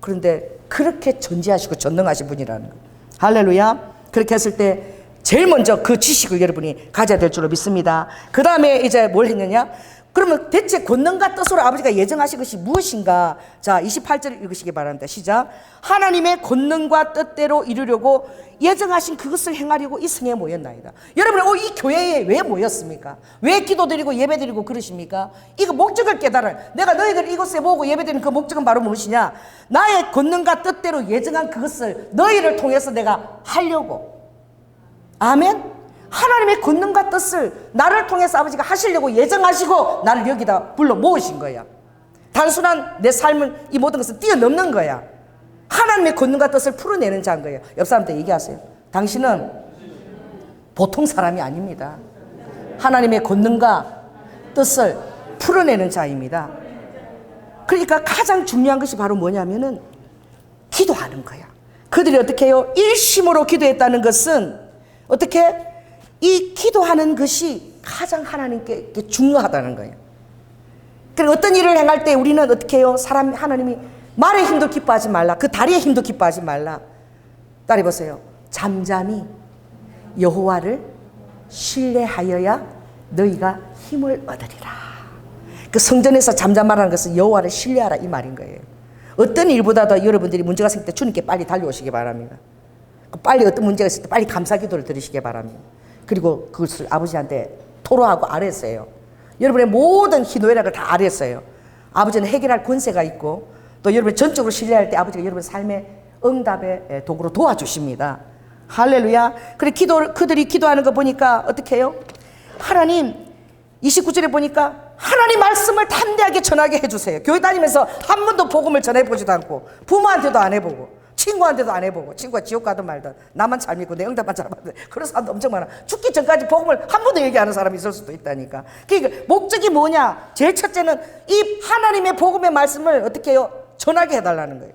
그런데 그렇게 전지하시고 전능하신 분이라는 거예요. 할렐루야. 그렇게 했을 때 제일 먼저 그 지식을 여러분이 가져야 될 줄로 믿습니다. 그 다음에 이제 뭘 했느냐? 그러면 대체 권능과 뜻으로 아버지가 예정하신 것이 무엇인가? 자, 28절 읽으시기 바랍니다. 시작. 하나님의 권능과 뜻대로 이루려고 예정하신 그것을 행하려고 이 성에 모였나이다. 여러분, 이 교회에 왜 모였습니까? 왜 기도드리고 예배드리고 그러십니까? 이거 목적을 깨달아요. 내가 너희들 이곳에 모으고 예배드리는 그 목적은 바로 무엇이냐? 나의 권능과 뜻대로 예정한 그것을 너희를 통해서 내가 하려고. 아멘? 하나님의 권능과 뜻을 나를 통해서 아버지가 하시려고 예정하시고 나를 여기다 불러 모으신 거야. 단순한 내 삶은 이 모든 것을 뛰어넘는 거야. 하나님의 권능과 뜻을 풀어내는 자인 거예요. 옆 사람한테 얘기하세요. 당신은 보통 사람이 아닙니다. 하나님의 권능과 뜻을 풀어내는 자입니다. 그러니까 가장 중요한 것이 바로 뭐냐면은 기도하는 거야. 그들이 어떻게 해요? 일심으로 기도했다는 것은 어떻게? 이 기도하는 것이 가장 하나님께 중요하다는 거예요. 그리고 어떤 일을 행할 때 우리는 어떻게 해요? 하나님이 말의 힘도 기뻐하지 말라. 그 다리의 힘도 기뻐하지 말라. 따라해보세요. 잠잠히 여호와를 신뢰하여야 너희가 힘을 얻으리라. 그 성전에서 잠잠하라는 것은 여호와를 신뢰하라 이 말인 거예요. 어떤 일보다도 여러분들이 문제가 생길 때 주님께 빨리 달려오시기 바랍니다. 빨리 어떤 문제가 있을 때 빨리 감사기도를 드리시기 바랍니다. 그리고 그것을 아버지한테 토로하고 아뢰세요. 여러분의 모든 희노애락을 다 아뢰세요. 아버지는 해결할 권세가 있고 또 여러분이 전적으로 신뢰할 때 아버지가 여러분 삶의 응답의 도구로 도와주십니다. 할렐루야. 그들이 기도하는 거 보니까 어떻게 해요? 하나님, 29절에 보니까 하나님 말씀을 담대하게 전하게 해주세요. 교회 다니면서 한 번도 복음을 전해보지도 않고 부모한테도 안 해보고 친구한테도 안 해보고 친구가 지옥 가든 말든 나만 잘 믿고 내 응답만 잘 받는 그런 사람도 엄청 많아. 죽기 전까지 복음을 한 번도 얘기하는 사람이 있을 수도 있다니까. 그러니까 목적이 뭐냐? 제일 첫째는 이 하나님의 복음의 말씀을 어떻게 해요? 전하게 해달라는 거예요.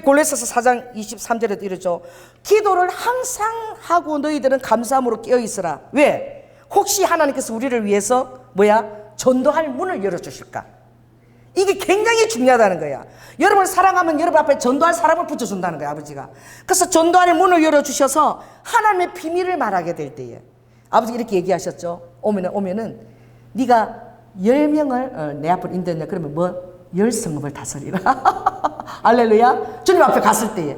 골로새서 4장 23절에도 이러죠. 기도를 항상 하고 너희들은 감사함으로 깨어있으라. 왜? 혹시 하나님께서 우리를 위해서 전도할 문을 열어주실까? 이게 굉장히 중요하다는 거야. 여러분을 사랑하면 여러분 앞에 전도할 사람을 붙여준다는 거야, 아버지가. 그래서 전도할 문을 열어주셔서 하나님의 비밀을 말하게 될 때에 아버지가 이렇게 얘기하셨죠. 오면은 네가 10명을 내 앞으로 인도했냐? 그러면 10성읍을 다스리라. 할렐루야. 주님 앞에 갔을 때에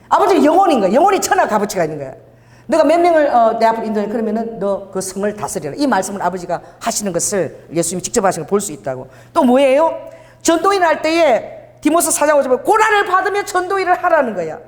아버지가 영혼인 거야. 영혼이 천하 값어치가 있는 거야. 너가 몇 명을 내 앞으로 인도해 그러면은 너 그 성을 다스리라. 이 말씀을 아버지가 하시는 것을 예수님이 직접 하시는 걸 볼 수 있다고. 또 뭐예요? 전도인을 할 때에 디모스 4장 5절에 고난을 받으며 전도인을 하라는 거야.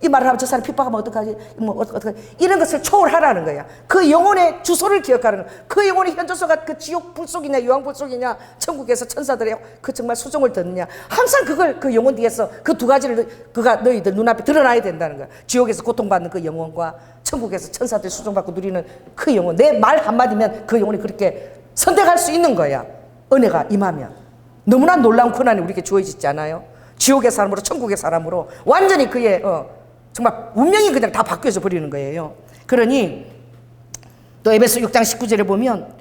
이 말을 하면 저 사람 핍박하면 어떡하지? 어떡하지? 이런 것을 초월하라는 거야. 그 영혼의 주소를 기억하는 거야. 그 영혼의 현저소가 그 지옥 불 속이냐 유황불 속이냐 천국에서 천사들의 그 정말 수종을 듣느냐 항상 그걸 그 영혼 뒤에서 그 두 가지를 그가 너희들 눈앞에 드러나야 된다는 거야. 지옥에서 고통받는 그 영혼과 천국에서 천사들 수종받고 누리는 그 영혼. 내 말 한마디면 그 영혼이 그렇게 선택할 수 있는 거야. 은혜가 임하면. 너무나 놀라운 고난이 우리에게 주어지지 않아요? 지옥의 사람으로 천국의 사람으로 완전히 그의 정말 운명이 그냥 다 바뀌어져 버리는 거예요. 그러니 또 에베소 6장 19절에 보면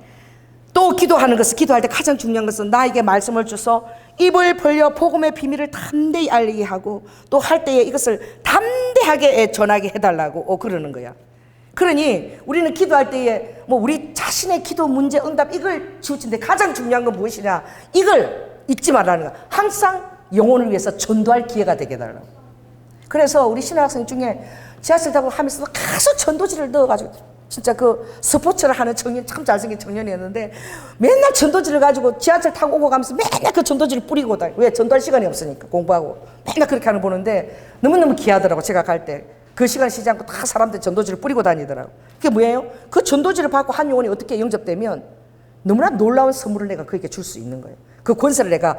또 기도하는 것은 기도할 때 가장 중요한 것은 나에게 말씀을 주서 입을 벌려 복음의 비밀을 담대히 알리게 하고 또 할 때에 이것을 담대하게 전하게 해달라고 그러는 거야. 그러니 우리는 기도할 때에 우리 자신의 기도 문제 응답 이걸 치우치는데 가장 중요한 건 무엇이냐? 이걸 잊지 말라는 거야. 항상 영혼을 위해서 전도할 기회가 되게 해달라고. 그래서 우리 신학생 중에 지하철 타고 하면서 계속 전도지를 넣어가지고 진짜 그 스포츠를 하는 청년 참 잘생긴 청년이었는데 맨날 전도지를 가지고 지하철 타고 오고 가면서 맨날 그 전도지를 뿌리고 다녀. 왜? 전도할 시간이 없으니까 공부하고 맨날 그렇게 하는 거 보는데 너무너무 귀하더라고. 제가 갈 때 그 시간 쉬지 않고 다 사람들 전도지를 뿌리고 다니더라고. 그게 뭐예요? 그 전도지를 받고 한 영혼이 어떻게 영접되면 너무나 놀라운 선물을 내가 그에게 줄 수 있는 거예요. 그 권세를 내가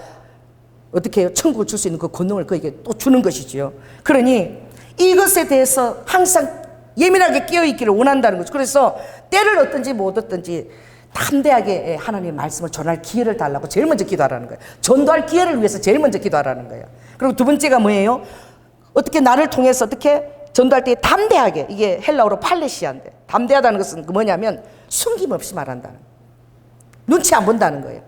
어떻게 해요? 천국을 줄 수 있는 그 권능을 그에게 또 주는 것이지요. 그러니 이것에 대해서 항상 예민하게 깨어있기를 원한다는 거죠. 그래서 때를 얻든지 못 얻든지 담대하게 하나님의 말씀을 전할 기회를 달라고 제일 먼저 기도하라는 거예요. 전도할 기회를 위해서 제일 먼저 기도하라는 거예요. 그리고 두 번째가 뭐예요? 어떻게 나를 통해서 어떻게 전도할 때 담대하게, 이게 헬라어로 팔레시아인데 담대하다는 것은 뭐냐면 숨김없이 말한다는 거예요. 눈치 안 본다는 거예요.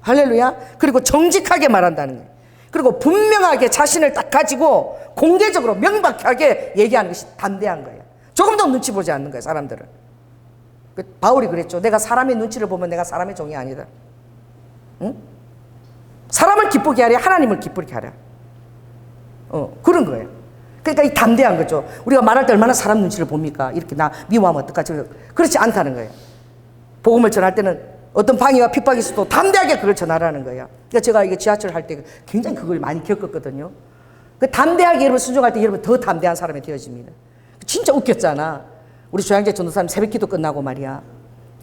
할렐루야. 그리고 정직하게 말한다는 거예요. 그리고 분명하게 자신을 딱 가지고 공개적으로 명백하게 얘기하는 것이 담대한 거예요. 조금도 눈치 보지 않는 거예요, 사람들은. 바울이 그랬죠. 내가 사람의 눈치를 보면 내가 사람의 종이 아니다. 사람을 기쁘게 하랴 하나님을 기쁘게 하랴. 그런 거예요. 그러니까 이 담대한 거죠. 우리가 말할 때 얼마나 사람 눈치를 봅니까? 이렇게 나 미워하면 어떡하지? 그렇지 않다는 거예요. 복음을 전할 때는 어떤 방해와 핍박이 있어도 담대하게 그걸 전하라는 거예요. 그러니까 제가 이게 지하철 할 때 굉장히 그걸 많이 겪었거든요. 그 담대하게 여러분 순종할 때 여러분 더 담대한 사람이 되어집니다. 진짜 웃겼잖아. 우리 조양재 전도사님 새벽 기도 끝나고 말이야.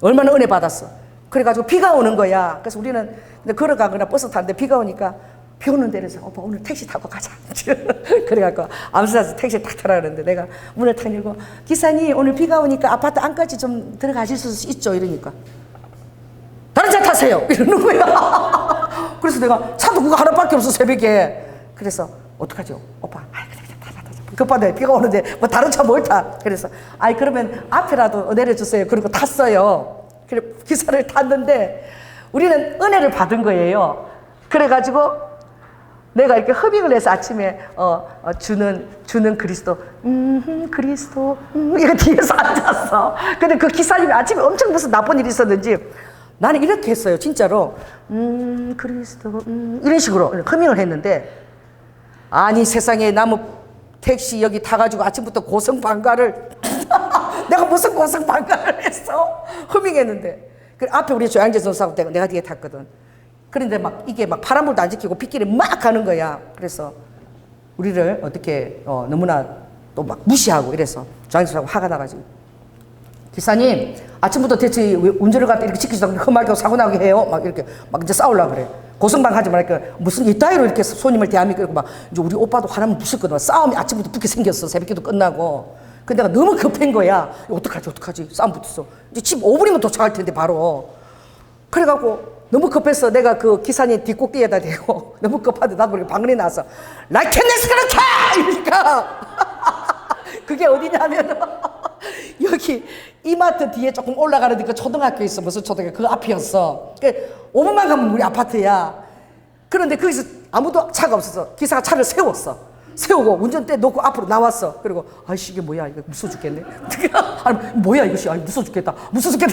얼마나 은혜 받았어. 그래가지고 비가 오는 거야. 그래서 우리는 걸어가거나 버스 타는데 비가 오니까 비 오는 데서 오빠 오늘 택시 타고 가자. 그래갖고 암스테르담 택시 딱 타라 그러는데 내가 문을 탁 열고 기사님 오늘 비가 오니까 아파트 안까지 좀 들어가실 수 있죠? 이러니까 다른 차 타세요. 이러는 거야. 그래서 내가 차도 그거 하나밖에 없어 새벽에. 그래서 어떡하죠? 오빠 그래 급하네 비가 오는데 뭐 다른 차 뭘 타? 그래서 그러면 앞에라도 내려주세요. 그리고 탔어요. 그래 기사를 탔는데 우리는 은혜를 받은 거예요. 그래가지고 내가 이렇게 허밍을 해서 아침에 주는 그리스도 그리스도 이거 뒤에서 앉았어. 근데 그 기사님이 아침에 엄청 무슨 나쁜 일이 있었는지 나는 이렇게 했어요. 진짜로 그리스도 이런 식으로 허밍을 했는데 아니 세상에 나무 택시 여기 타가지고 아침부터 고성방가를 내가 무슨 고성방가를 했어? 허밍했는데 그 앞에 우리 조양재 전사하고 내가 뒤에 탔거든. 그런데 막 이게 막 파란불도 안 지키고 빗길에 막 가는 거야. 그래서 우리를 어떻게 너무나 또 막 무시하고 이래서 조양재 전사하고 화가 나가지고 기사님 아침부터 대체 왜 운전을 갖다 이렇게 지키지도 않고 험하게 사고 나게 해요? 막 이렇게 막 이제 싸우려고 그래. 고성방 하지 말니까 무슨 이따위로 이렇게 손님을 대합니까? 막 이제 우리 오빠도 화나면 무섭거든. 싸움이 아침부터 붙게 생겼어. 새벽기도 끝나고. 근데 내가 너무 급한 거야. 어떡하지? 싸움 붙었어. 이제 집 5분이면 도착할 텐데 바로. 그래갖고 너무 급해서 내가 그 기사님 뒷꼭지에다 대고 너무 급한데 나도 이렇게 방언이 나서 라이켄네스 그렇게! 이러니까 그게 어디냐면 여기 이마트 뒤에 조금 올라가는데 그 초등학교 있어. 무슨 초등학교 그 앞이었어. 5분만 가면 우리 아파트야. 그런데 거기서 아무도 차가 없어서 기사가 차를 세우고 운전대 놓고 앞으로 나왔어. 그리고 아이씨 이게 뭐야 이거 무서워 죽겠네. 아니 뭐야 이것이 무서워 죽겠다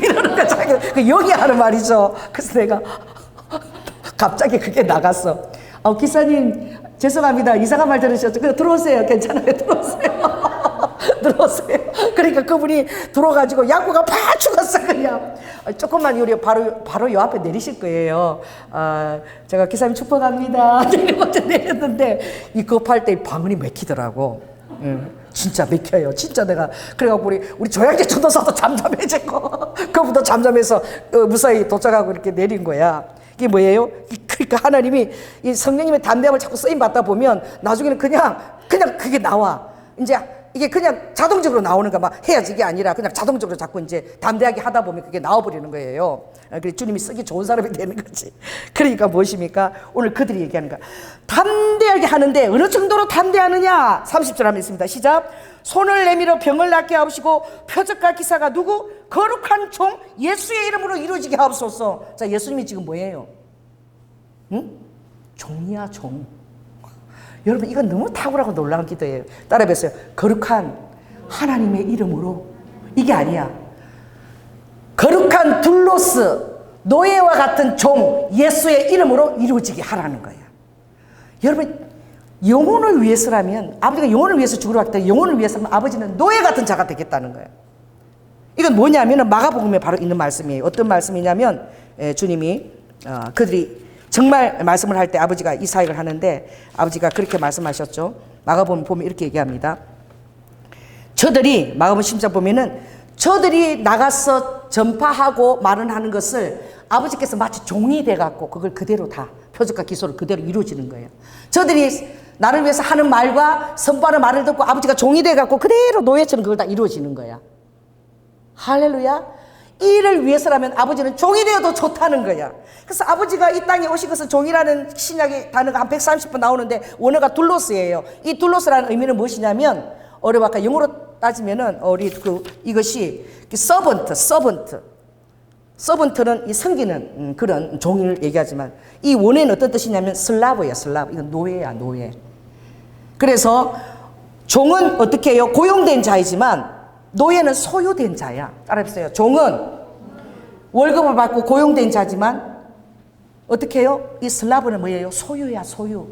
이러는 거야. 자기 그 영이 하는 말이죠. 그래서 내가 갑자기 그게 나갔어. 기사님 죄송합니다. 이상한 말 들으셨죠? 그냥 들어오세요. 괜찮아요. 들어오세요. 그러니까 그분이 들어가지고 야구가 팍 죽었어 그냥. 조금만 우리 바로 요 앞에 내리실 거예요. 제가 기사님 축복합니다. 내렸는데 이 급할 때 방언이 맥히더라고. 진짜 맥혀요. 진짜 내가 그래갖고 우리 조양재 전도사도 잠잠해지고 그분도 잠잠해서 무사히 도착하고 이렇게 내린 거야. 이게 뭐예요? 그러니까 하나님이 이 성령님의 담대함을 자꾸 쓰임 받다 보면 나중에는 그냥 그게 나와. 이제 이게 그냥 자동적으로 나오는 거 막 해야지 이게 아니라 그냥 자동적으로 자꾸 이제 담대하게 하다 보면 그게 나와버리는 거예요. 그래서 주님이 쓰기 좋은 사람이 되는 거지. 그러니까 무엇입니까? 오늘 그들이 얘기하는 거야. 담대하게 하는데 어느 정도로 담대하느냐? 30절 하면 있습니다. 시작. 손을 내밀어 병을 낫게 하옵시고 표적과 기사가 누구? 거룩한 종 예수의 이름으로 이루어지게 하옵소서. 자, 예수님이 지금 뭐예요? 종이야 종. 여러분 이건 너무 탁월하고 놀라운 기도예요. 따라해보세요. 거룩한 하나님의 이름으로. 이게 아니야. 거룩한 둘로스 노예와 같은 종 예수의 이름으로 이루어지게 하라는 거야. 여러분 영혼을 위해서라면 아버지가 영혼을 위해서 죽으러 왔기 때문에 영혼을 위해서라면 아버지는 노예 같은 자가 되겠다는 거야. 이건 뭐냐면 마가복음에 바로 있는 말씀이에요. 어떤 말씀이냐면 주님이 그들이 정말 말씀을 할 때 아버지가 이 사역을 하는데 아버지가 그렇게 말씀하셨죠. 마가복음 보면 이렇게 얘기합니다. 저들이 마가복음 10장 보면은 저들이 나가서 전파하고 말은 하는 것을 아버지께서 마치 종이 돼갖고 그걸 그대로 다 표적과 기소를 그대로 이루어지는 거예요. 저들이 나를 위해서 하는 말과 선포하는 말을 듣고 아버지가 종이 돼갖고 그대로 노예처럼 그걸 다 이루어지는 거야. 할렐루야. 이 일을 위해서라면 아버지는 종이 되어도 좋다는 거야. 그래서 아버지가 이 땅에 오신 것은 종이라는 신약의 단어가 한 130번 나오는데 원어가 둘로스예요. 이 둘로스라는 의미는 무엇이냐면 어려워까 영어로 따지면은 이것이 서번트는 이 섬기는 그런 종을 얘기하지만 이 원어는 어떤 뜻이냐면 슬라브야 슬라브. 이건 노예야 노예. 그래서 종은 어떻게 해요? 고용된 자이지만 노예는 소유된 자야. 따라해보세요. 종은 월급을 받고 고용된 자지만 어떻게 해요? 이 슬라브는 뭐예요? 소유야, 소유.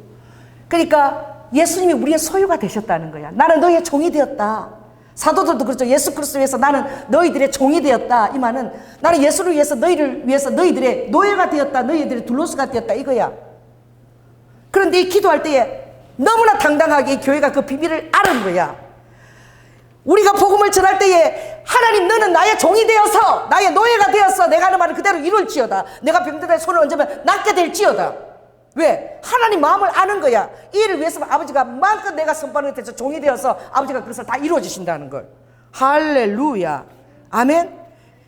그러니까 예수님이 우리의 소유가 되셨다는 거야. 나는 너희의 종이 되었다. 사도들도 그렇죠. 예수 그리스도를 위해서 나는 너희들의 종이 되었다. 이 말은 나는 예수를 위해서 너희를 위해서 너희들의 노예가 되었다. 너희들의 둘로스가 되었다. 이거야. 그런데 이 기도할 때에 너무나 당당하게 이 교회가 그 비밀을 아는 거야. 우리가 복음을 전할 때에 하나님 너는 나의 종이 되어서 나의 노예가 되어서 내가 하는 말을 그대로 이룰지어다. 내가 병들에 손을 얹으면 낫게 될지어다. 왜? 하나님 마음을 아는 거야. 이 일을 위해서 아버지가 마음껏 내가 선포하는 것에 종이 되어서 아버지가 그것을 다 이루어 주신다는 걸. 할렐루야. 아멘.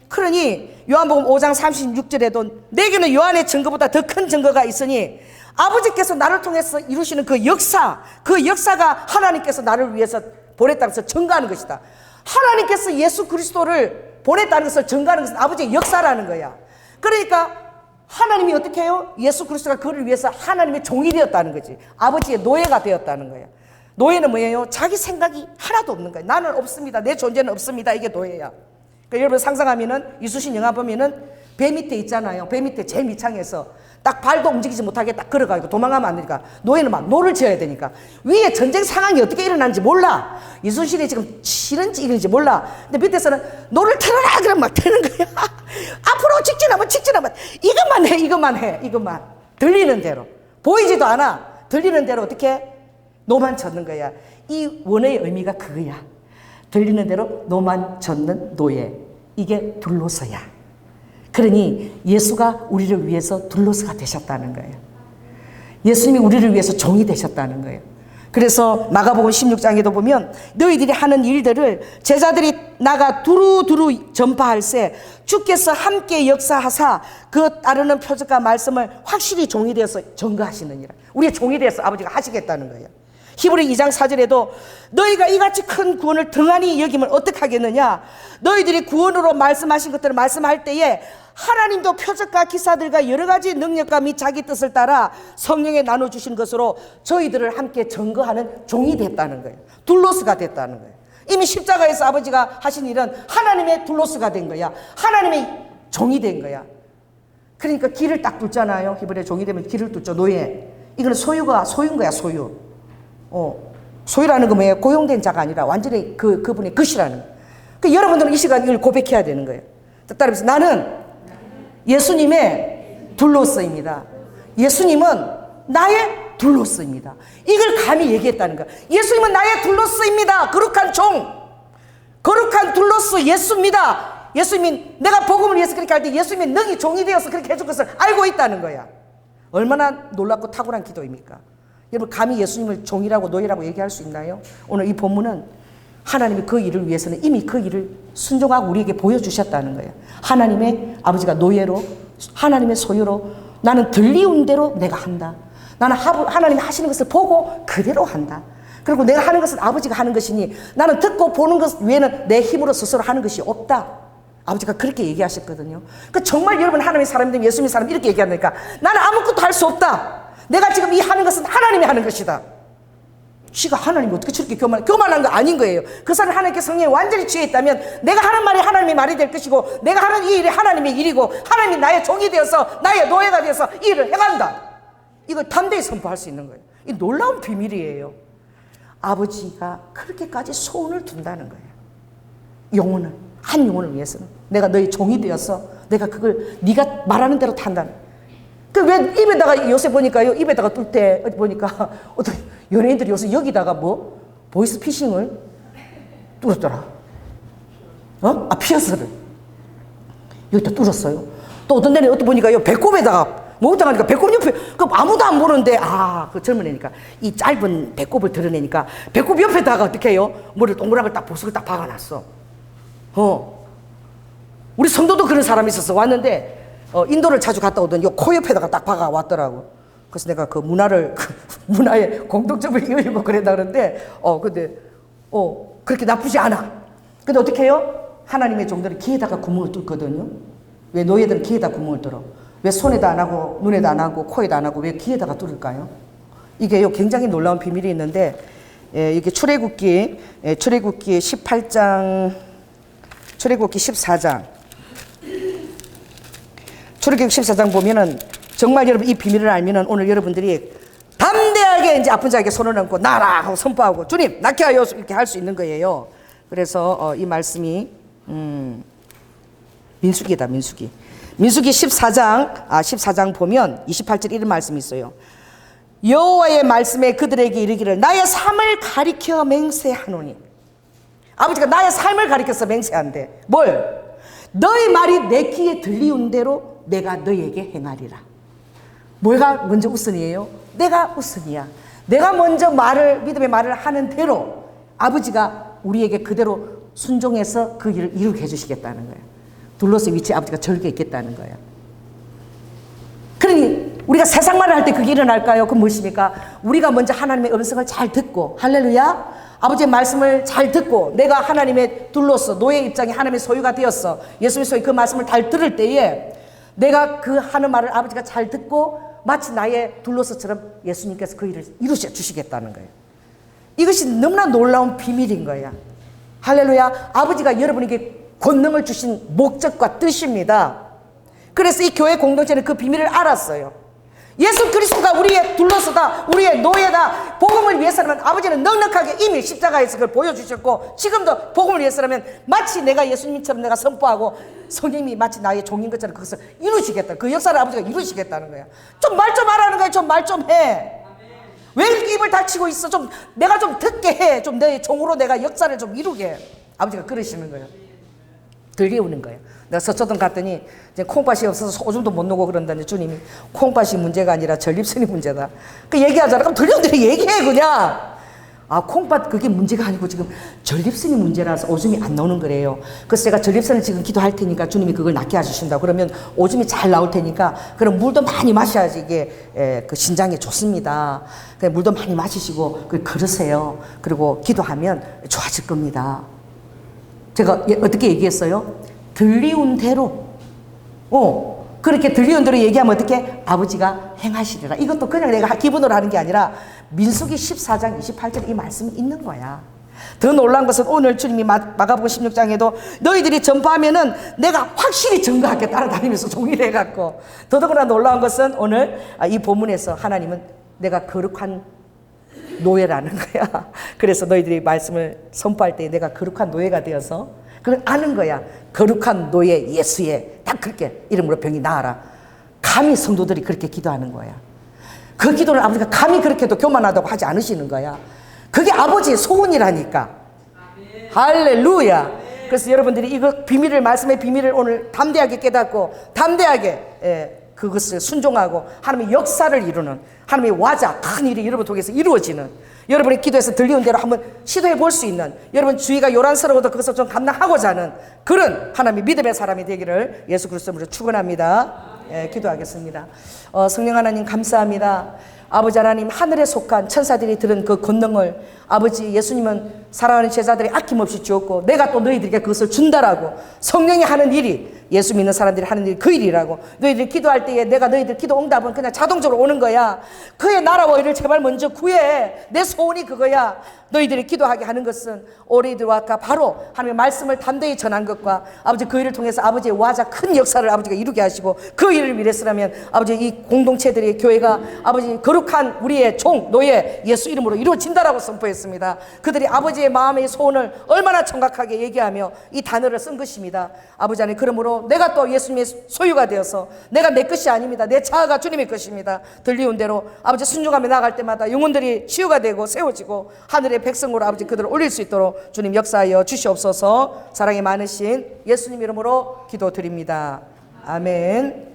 그러니 요한복음 5장 36절에도 내게는 요한의 증거보다 더 큰 증거가 있으니 아버지께서 나를 통해서 이루시는 그 역사가 하나님께서 나를 위해서 보냈다는 것을 증거하는 것이다. 하나님께서 예수 그리스도를 보냈다는 것을 증거하는 것은 아버지의 역사라는 거야. 그러니까 하나님이 어떻게 해요? 예수 그리스도가 그를 위해서 하나님의 종이 되었다는 거지. 아버지의 노예가 되었다는 거야. 노예는 뭐예요? 자기 생각이 하나도 없는 거야. 나는 없습니다. 내 존재는 없습니다. 이게 노예야. 그러니까 여러분 상상하면은 이수신 영화 보면은 배 밑에 있잖아요. 배 밑에 제일 밑창에서 딱 발도 움직이지 못하게 딱 걸어가고 도망가면 안 되니까 노예는 막 노를 지어야 되니까 위에 전쟁 상황이 어떻게 일어나는지 몰라. 이순신이 지금 치는지 이런지 몰라. 근데 밑에서는 노를 틀어라 그러면 막 트는 거야. 앞으로 직진하면 이것만 해. 들리는 대로. 보이지도 않아. 들리는 대로 어떻게 노만 젓는 거야. 이 원어의 의미가 그거야. 들리는 대로 노만 젓는 노예. 이게 둘로서야. 그러니 예수가 우리를 위해서 둘로서가 되셨다는 거예요. 예수님이 우리를 위해서 종이 되셨다는 거예요. 그래서 마가복음 16장에도 보면 너희들이 하는 일들을 제자들이 나가 두루두루 전파할세 주께서 함께 역사하사 그 따르는 표적과 말씀을 확실히 종이 되어서 전거하시느니라. 우리의 종이 되어서 아버지가 하시겠다는 거예요. 히브리 2장 4절에도 너희가 이같이 큰 구원을 등한히 여기면 어떻게 하겠느냐. 너희들이 구원으로 말씀하신 것들을 말씀할 때에 하나님도 표적과 기사들과 여러 가지 능력과 및 자기 뜻을 따라 성령에 나눠주신 것으로 저희들을 함께 증거하는 종이 됐다는 거예요. 둘로스가 됐다는 거예요. 이미 십자가에서 아버지가 하신 일은 하나님의 둘로스가 된 거야. 하나님의 종이 된 거야. 그러니까 길을 딱 뚫잖아요. 히브리어 종이 되면 길을 뚫죠. 노예. 이거는 소유인 거야. 소유라는 건 뭐예요? 고용된 자가 아니라 완전히 그분의 것이라는 거예요. 그러니까 여러분들은 이 시간 이걸 고백해야 되는 거예요. 따라서 나는 예수님의 둘로서입니다. 예수님은 나의 둘로서입니다. 이걸 감히 얘기했다는 거야. 예수님은 나의 둘로서입니다. 거룩한 종, 거룩한 둘로서 예수입니다. 예수님이 내가 복음을 위해서 그렇게 할 때 예수님이 능히 종이 되어서 그렇게 해줄 것을 알고 있다는 거야. 얼마나 놀랍고 탁월한 기도입니까? 여러분 감히 예수님을 종이라고 노예라고 얘기할 수 있나요? 오늘 이 본문은 하나님이 그 일을 위해서는 이미 그 일을 순종하고 우리에게 보여주셨다는 거예요. 하나님의 아버지가 노예로 하나님의 소유로 나는 들리운 대로 내가 한다. 나는 하나님이 하시는 것을 보고 그대로 한다. 그리고 내가 하는 것은 아버지가 하는 것이니 나는 듣고 보는 것 외에는 내 힘으로 스스로 하는 것이 없다. 아버지가 그렇게 얘기하셨거든요. 그러니까 정말 여러분 하나님의 사람들 예수님의 사람 이렇게 얘기하니까 나는 아무것도 할 수 없다. 내가 지금 이 하는 것은 하나님이 하는 것이다. 지가 하나님이 어떻게 저렇게 교만한 거 아닌 거예요. 그 사람 하나님께 성령에 완전히 취해있다면 내가 하는 말이 하나님의 말이 될 것이고 내가 하는 이 일이 하나님의 일이고 하나님이 나의 종이 되어서 나의 노예가 되어서 이 일을 해간다. 이걸 담대히 선포할 수 있는 거예요. 이 놀라운 비밀이에요. 아버지가 그렇게까지 소원을 둔다는 거예요. 영혼을, 한 영혼을 위해서는 내가 너의 종이 되어서 내가 그걸 네가 말하는 대로 탄다는 거예요. 그 왜 입에다가 요새 보니까요, 입에다가 뚫 때 보니까 어떤 연예인들이 요새 여기다가 뭐 보이스 피싱을 뚫었더라. 피어스를 여기다 뚫었어요. 또 어떤 데는 어떤 보니까요, 배꼽에다가 목욕탕 하니까 배꼽 옆에 그 아무도 안 보는데 그 젊은 애니까 이 짧은 배꼽을 드러내니까 배꼽 옆에다가 어떻게 해요? 머리를 동그랗게 딱 보석을 딱 박아놨어. 우리 성도도 그런 사람이 있었어. 왔는데 인도를 자주 갔다 오더니 요 코 옆에다가 딱 박아 왔더라고. 그래서 내가 그 문화의 공통점을 이으려고 그랬다 그러는데, 근데, 그렇게 나쁘지 않아. 근데 어떻게 해요? 하나님의 종들은 귀에다가 구멍을 뚫거든요. 왜 노예들은 귀에다 구멍을 뚫어? 왜 손에다 안 하고, 눈에다 안 하고, 코에다 안 하고, 왜 귀에다가 뚫을까요? 이게요, 굉장히 놀라운 비밀이 있는데, 이게 출애굽기 18장, 출애굽기 14장. 출애굽기 14장 보면은 정말 여러분 이 비밀을 알면은 오늘 여러분들이 담대하게 이제 아픈 자에게 손을 얹고 나라 하고 선포하고 주님 낫게 하여 이렇게 할 수 있는 거예요. 그래서 이 말씀이 민수기다. 민수기 14장 보면 28절 이런 말씀이 있어요. 여호와의 말씀에 그들에게 이르기를 나의 삶을 가리켜 맹세하노니. 아버지가 나의 삶을 가리켜서 맹세한대. 뭘? 너의 말이 내 귀에 들리는 대로 내가 너에게 행하리라. 뭐가 먼저 우선이에요? 내가 우선이야. 내가 먼저 믿음의 말을 하는 대로 아버지가 우리에게 그대로 순종해서 그 일을 이루게 해주시겠다는 거예요. 둘러서 위치에 아버지가 절개 있겠다는 거예요. 그러니 우리가 세상 말을 할 때 그게 일어날까요? 그건 무엇입니까? 우리가 먼저 하나님의 음성을 잘 듣고, 할렐루야, 아버지의 말씀을 잘 듣고, 내가 하나님의 둘로서 노예 입장에 하나님의 소유가 되었어. 예수님의 소유 그 말씀을 잘 들을 때에 내가 그 하는 말을 아버지가 잘 듣고 마치 나의 둘로서처럼 예수님께서 그 일을 이루셔 주시겠다는 거예요. 이것이 너무나 놀라운 비밀인 거야. 할렐루야. 아버지가 여러분에게 권능을 주신 목적과 뜻입니다. 그래서 이 교회 공동체는 그 비밀을 알았어요. 예수 그리스도가 우리의 둘러서다, 우리의 노예다. 복음을 위해서라면 아버지는 넉넉하게 이미 십자가에서 그걸 보여주셨고, 지금도 복음을 위해서라면 마치 내가 예수님처럼 내가 선포하고 성령님이 마치 나의 종인 것처럼 그것을 이루시겠다. 그 역사를 아버지가 이루시겠다는 거야. 좀 말 좀 하라는 거야. 좀 말 좀 해. 왜 이렇게 입을 닫히고 있어? 좀 내가 좀 듣게 해. 좀 내 종으로 내가 역사를 좀 이루게 해. 아버지가 그러시는 거예요. 들려오는 거예요. 내가 서초동 갔더니 이제 콩팥이 없어서 오줌도 못 누고 그런다는데 주님이 콩팥이 문제가 아니라 전립선이 문제다. 그 얘기하잖아. 그럼 들려오는 대로 얘기해 그냥. 아, 콩팥 그게 문제가 아니고 지금 전립선이 문제라서 오줌이 안 나오는 거래요. 그래서 제가 전립선을 지금 기도할 테니까 주님이 그걸 낫게 해주신다. 그러면 오줌이 잘 나올 테니까 그럼 물도 많이 마셔야지 이게 그 신장에 좋습니다. 그래서 물도 많이 마시시고 그걸 걸으세요. 그리고 기도하면 좋아질 겁니다. 제가 어떻게 얘기했어요? 들리운 대로. 그렇게 들리운 대로 얘기하면 어떻게? 아버지가 행하시리라. 이것도 그냥 내가 기분으로 하는 게 아니라 민수기 14장 28절에 이 말씀이 있는 거야. 더 놀라운 것은 오늘 주님이 마가복음 16장에도 너희들이 전파하면은 내가 확실히 증거하게 따라다니면서 종일 해갖고, 더더구나 놀라운 것은 오늘 이 본문에서 하나님은 내가 거룩한 노예라는 거야. 그래서 너희들이 말씀을 선포할 때 내가 거룩한 노예가 되어서 그걸 아는 거야. 거룩한 노예 예수의 딱 그렇게 이름으로 병이 나아라. 감히 성도들이 그렇게 기도하는 거야. 그 기도를 아버지가 감히 그렇게도 교만하다고 하지 않으시는 거야. 그게 아버지의 소원이라니까. 아멘. 할렐루야. 그래서 여러분들이 이거 비밀을, 말씀의 비밀을 오늘 담대하게 깨닫고 담대하게 그것을 순종하고 하나님의 역사를 이루는, 하나님의 와자 큰 일이 여러분 통해서 이루어지는, 여러분의 기도에서 들리는 대로 한번 시도해 볼 수 있는, 여러분 주의가 요란스러워도 그것을 좀 감당하고자 하는 그런 하나님의 믿음의 사람이 되기를 예수 그리스도로 축원합니다. 기도하겠습니다. 성령 하나님 감사합니다. 아버지 하나님, 하늘에 속한 천사들이 들은 그 권능을 아버지 예수님은 사랑하는 제자들이 아낌없이 주었고 내가 또 너희들에게 그것을 준다라고, 성령이 하는 일이, 예수 믿는 사람들이 하는 일이 그 일이라고, 너희들이 기도할 때에 내가 너희들 기도 응답은 그냥 자동적으로 오는 거야. 그의 나라와 의를 제발 먼저 구해. 내 소원이 그거야. 너희들이 기도하게 하는 것은 우리들과 아까 바로 하나님의 말씀을 담대히 전한 것과 아버지 그 일을 통해서 아버지의 와자 큰 역사를 아버지가 이루게 하시고, 그 일을 위해서라면 아버지 이 공동체들의 교회가 아버지 거룩한 우리의 종 노예 예수 이름으로 이루어진다라고 선포했습니다. 그들이 아버지의 마음의 소원을 얼마나 정확하게 얘기하며 이 단어를 쓴 것입니다. 아버지 하나님, 그러므로 내가 또 예수님의 소유가 되어서 내가 내 것이 아닙니다. 내 자아가 주님의 것입니다. 들리운 대로 아버지 순종하며 나아갈 때마다 영혼들이 치유가 되고 세워지고 하늘의 백성으로 아버지 그들을 올릴 수 있도록 주님 역사하여 주시옵소서. 사랑이 많으신 예수님 이름으로 기도드립니다. 아멘.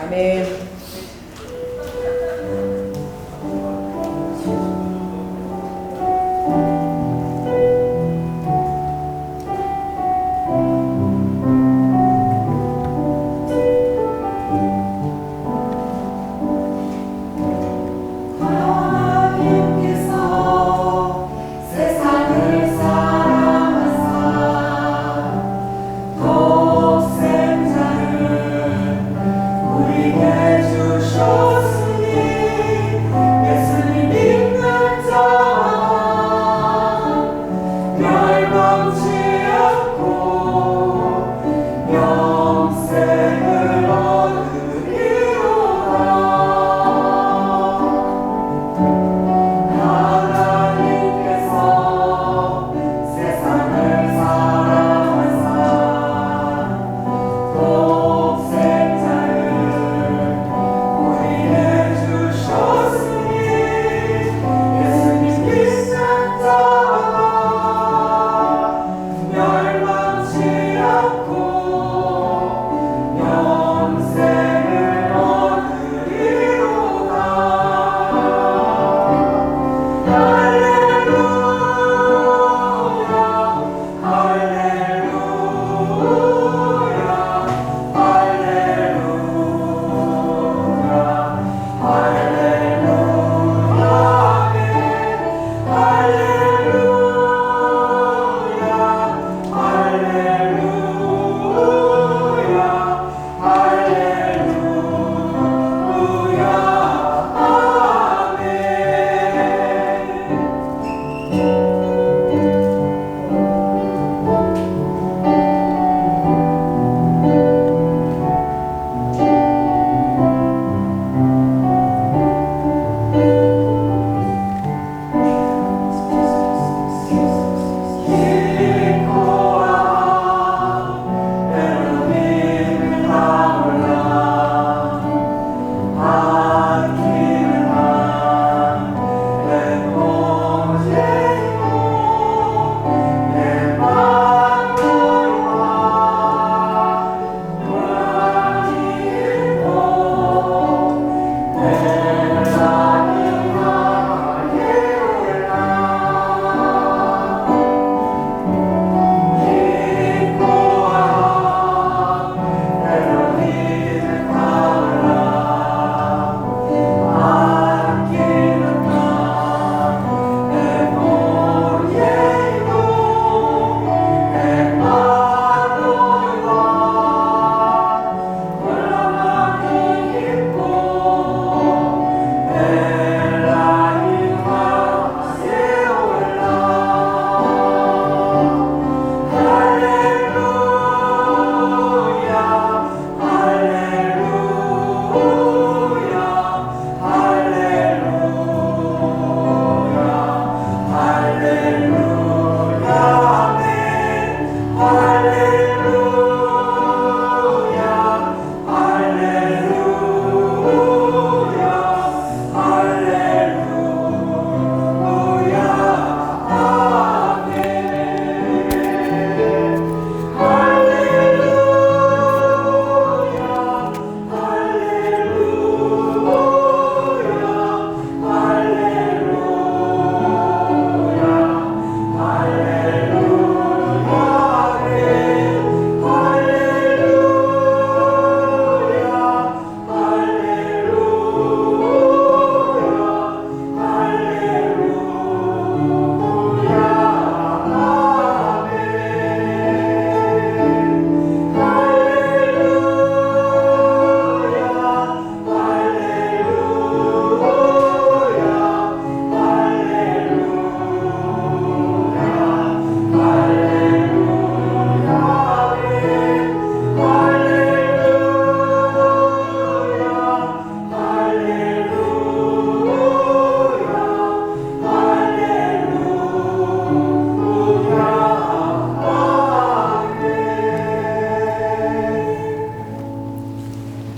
아멘. 하나님께서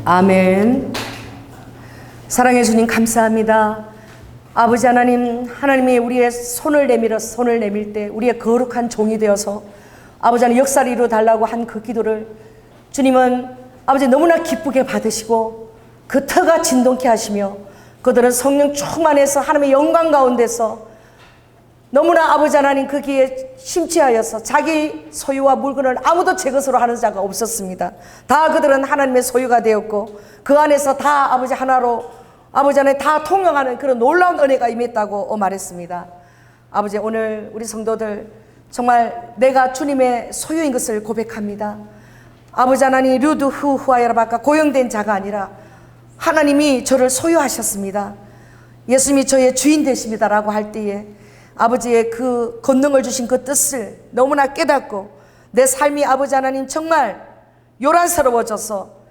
아멘. 사랑해 주님 감사합니다. 아버지 하나님, 하나님이 우리의 손을 내밀 때 우리의 거룩한 종이 되어서 아버지 하나님 역사를 이루어 달라고 한 그 기도를 주님은 아버지 너무나 기쁘게 받으시고 그 터가 진동케 하시며 그들은 성령 충만해서 하나님의 영광 가운데서 너무나 아버지 하나님 거기에 심취하여서 자기 소유와 물건을 아무도 제 것으로 하는 자가 없었습니다. 다 그들은 하나님의 소유가 되었고 그 안에서 다 아버지 하나로 아버지 하나님 다 통용하는 그런 놀라운 은혜가 임했다고 말했습니다. 아버지, 오늘 우리 성도들 정말 내가 주님의 소유인 것을 고백합니다. 아버지 하나님, 류드 후아야라바카 고용된 자가 아니라 하나님이 저를 소유하셨습니다. 예수님이 저의 주인 되십니다라고 할 때에 아버지의 그 권능을 주신 그 뜻을 너무나 깨닫고 내 삶이 아버지 하나님 정말 요란스러워져서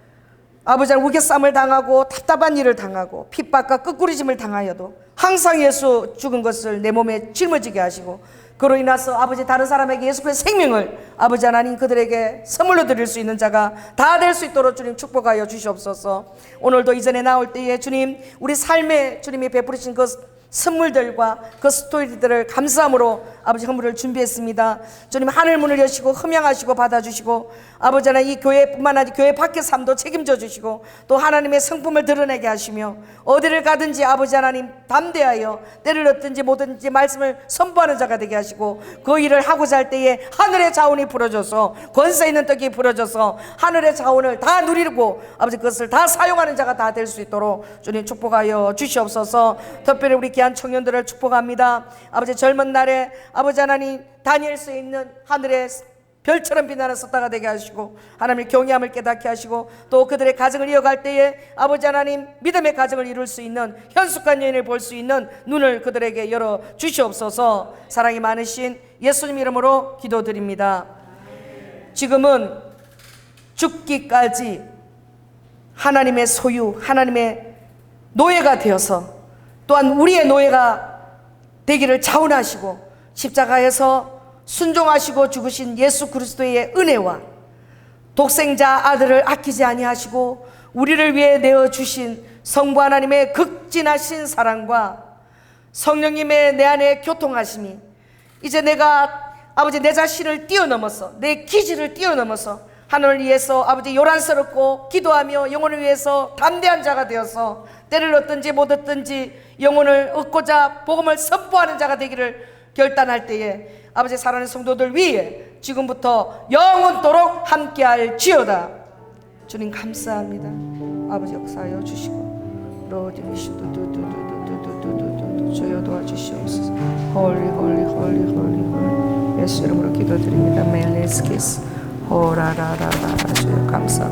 아버지 하나님 우겨쌈을 당하고 답답한 일을 당하고 핍박과 끄꾸리짐을 당하여도 항상 예수 죽은 것을 내 몸에 짊어지게 하시고 그로 인해서 아버지 다른 사람에게 예수 그리스도의 생명을 아버지 하나님 그들에게 선물로 드릴 수 있는 자가 다 될 수 있도록 주님 축복하여 주시옵소서. 오늘도 이전에 나올 때에 주님 우리 삶에 주님이 베푸신 그 선물들과 그 스토리들을 감사함으로 아버지 헌물을 준비했습니다. 주님 하늘 문을 여시고 흠양하시고 받아주시고 아버지 하나님 이 교회뿐만 아니라 교회 밖의 삶도 책임져 주시고 또 하나님의 성품을 드러내게 하시며 어디를 가든지 아버지 하나님 담대하여 때를 얻든지 뭐든지 말씀을 선포하는 자가 되게 하시고 그 일을 하고자 할 때에 하늘의 자원이 부러져서 권세 있는 떡이 부러져서 하늘의 자원을 다 누리고 아버지 그것을 다 사용하는 자가 다 될 수 있도록 주님 축복하여 주시옵소서. 특별히 우리 귀한 청년들을 축복합니다. 아버지 젊은 날에 아버지 하나님 다니엘 수에 있는 하늘의 별처럼 빛나는 섰다가 되게 하시고 하나님의 경외함을 깨닫게 하시고 또 그들의 가정을 이어갈 때에 아버지 하나님 믿음의 가정을 이룰 수 있는 현숙한 여인을 볼 수 있는 눈을 그들에게 열어 주시옵소서. 사랑이 많으신 예수님 이름으로 기도드립니다. 지금은 죽기까지 하나님의 소유, 하나님의 노예가 되어서 또한 우리의 노예가 되기를 자원하시고 십자가에서 순종하시고 죽으신 예수 그리스도의 은혜와 독생자 아들을 아끼지 아니하시고 우리를 위해 내어주신 성부 하나님의 극진하신 사랑과 성령님의 내 안에 교통하심이 이제 내가 아버지 내 자신을 뛰어넘어서 내 기질을 뛰어넘어서 하늘을 위해서 아버지 요란스럽고 기도하며 영혼을 위해서 담대한 자가 되어서 때를 얻든지 못 얻든지 영혼을 얻고자 복음을 선포하는 자가 되기를 결단할 때에 아버지 사랑하는 성도들 위해 지금부터 영원토록 함께할 지어다. 주님 감사합니다. 아버지 역사하여 주시고 주여 도와주시옵소서. 홀리 예수 이름으로 기도드립니다. 멜레스키스 호라라라라 주여 감사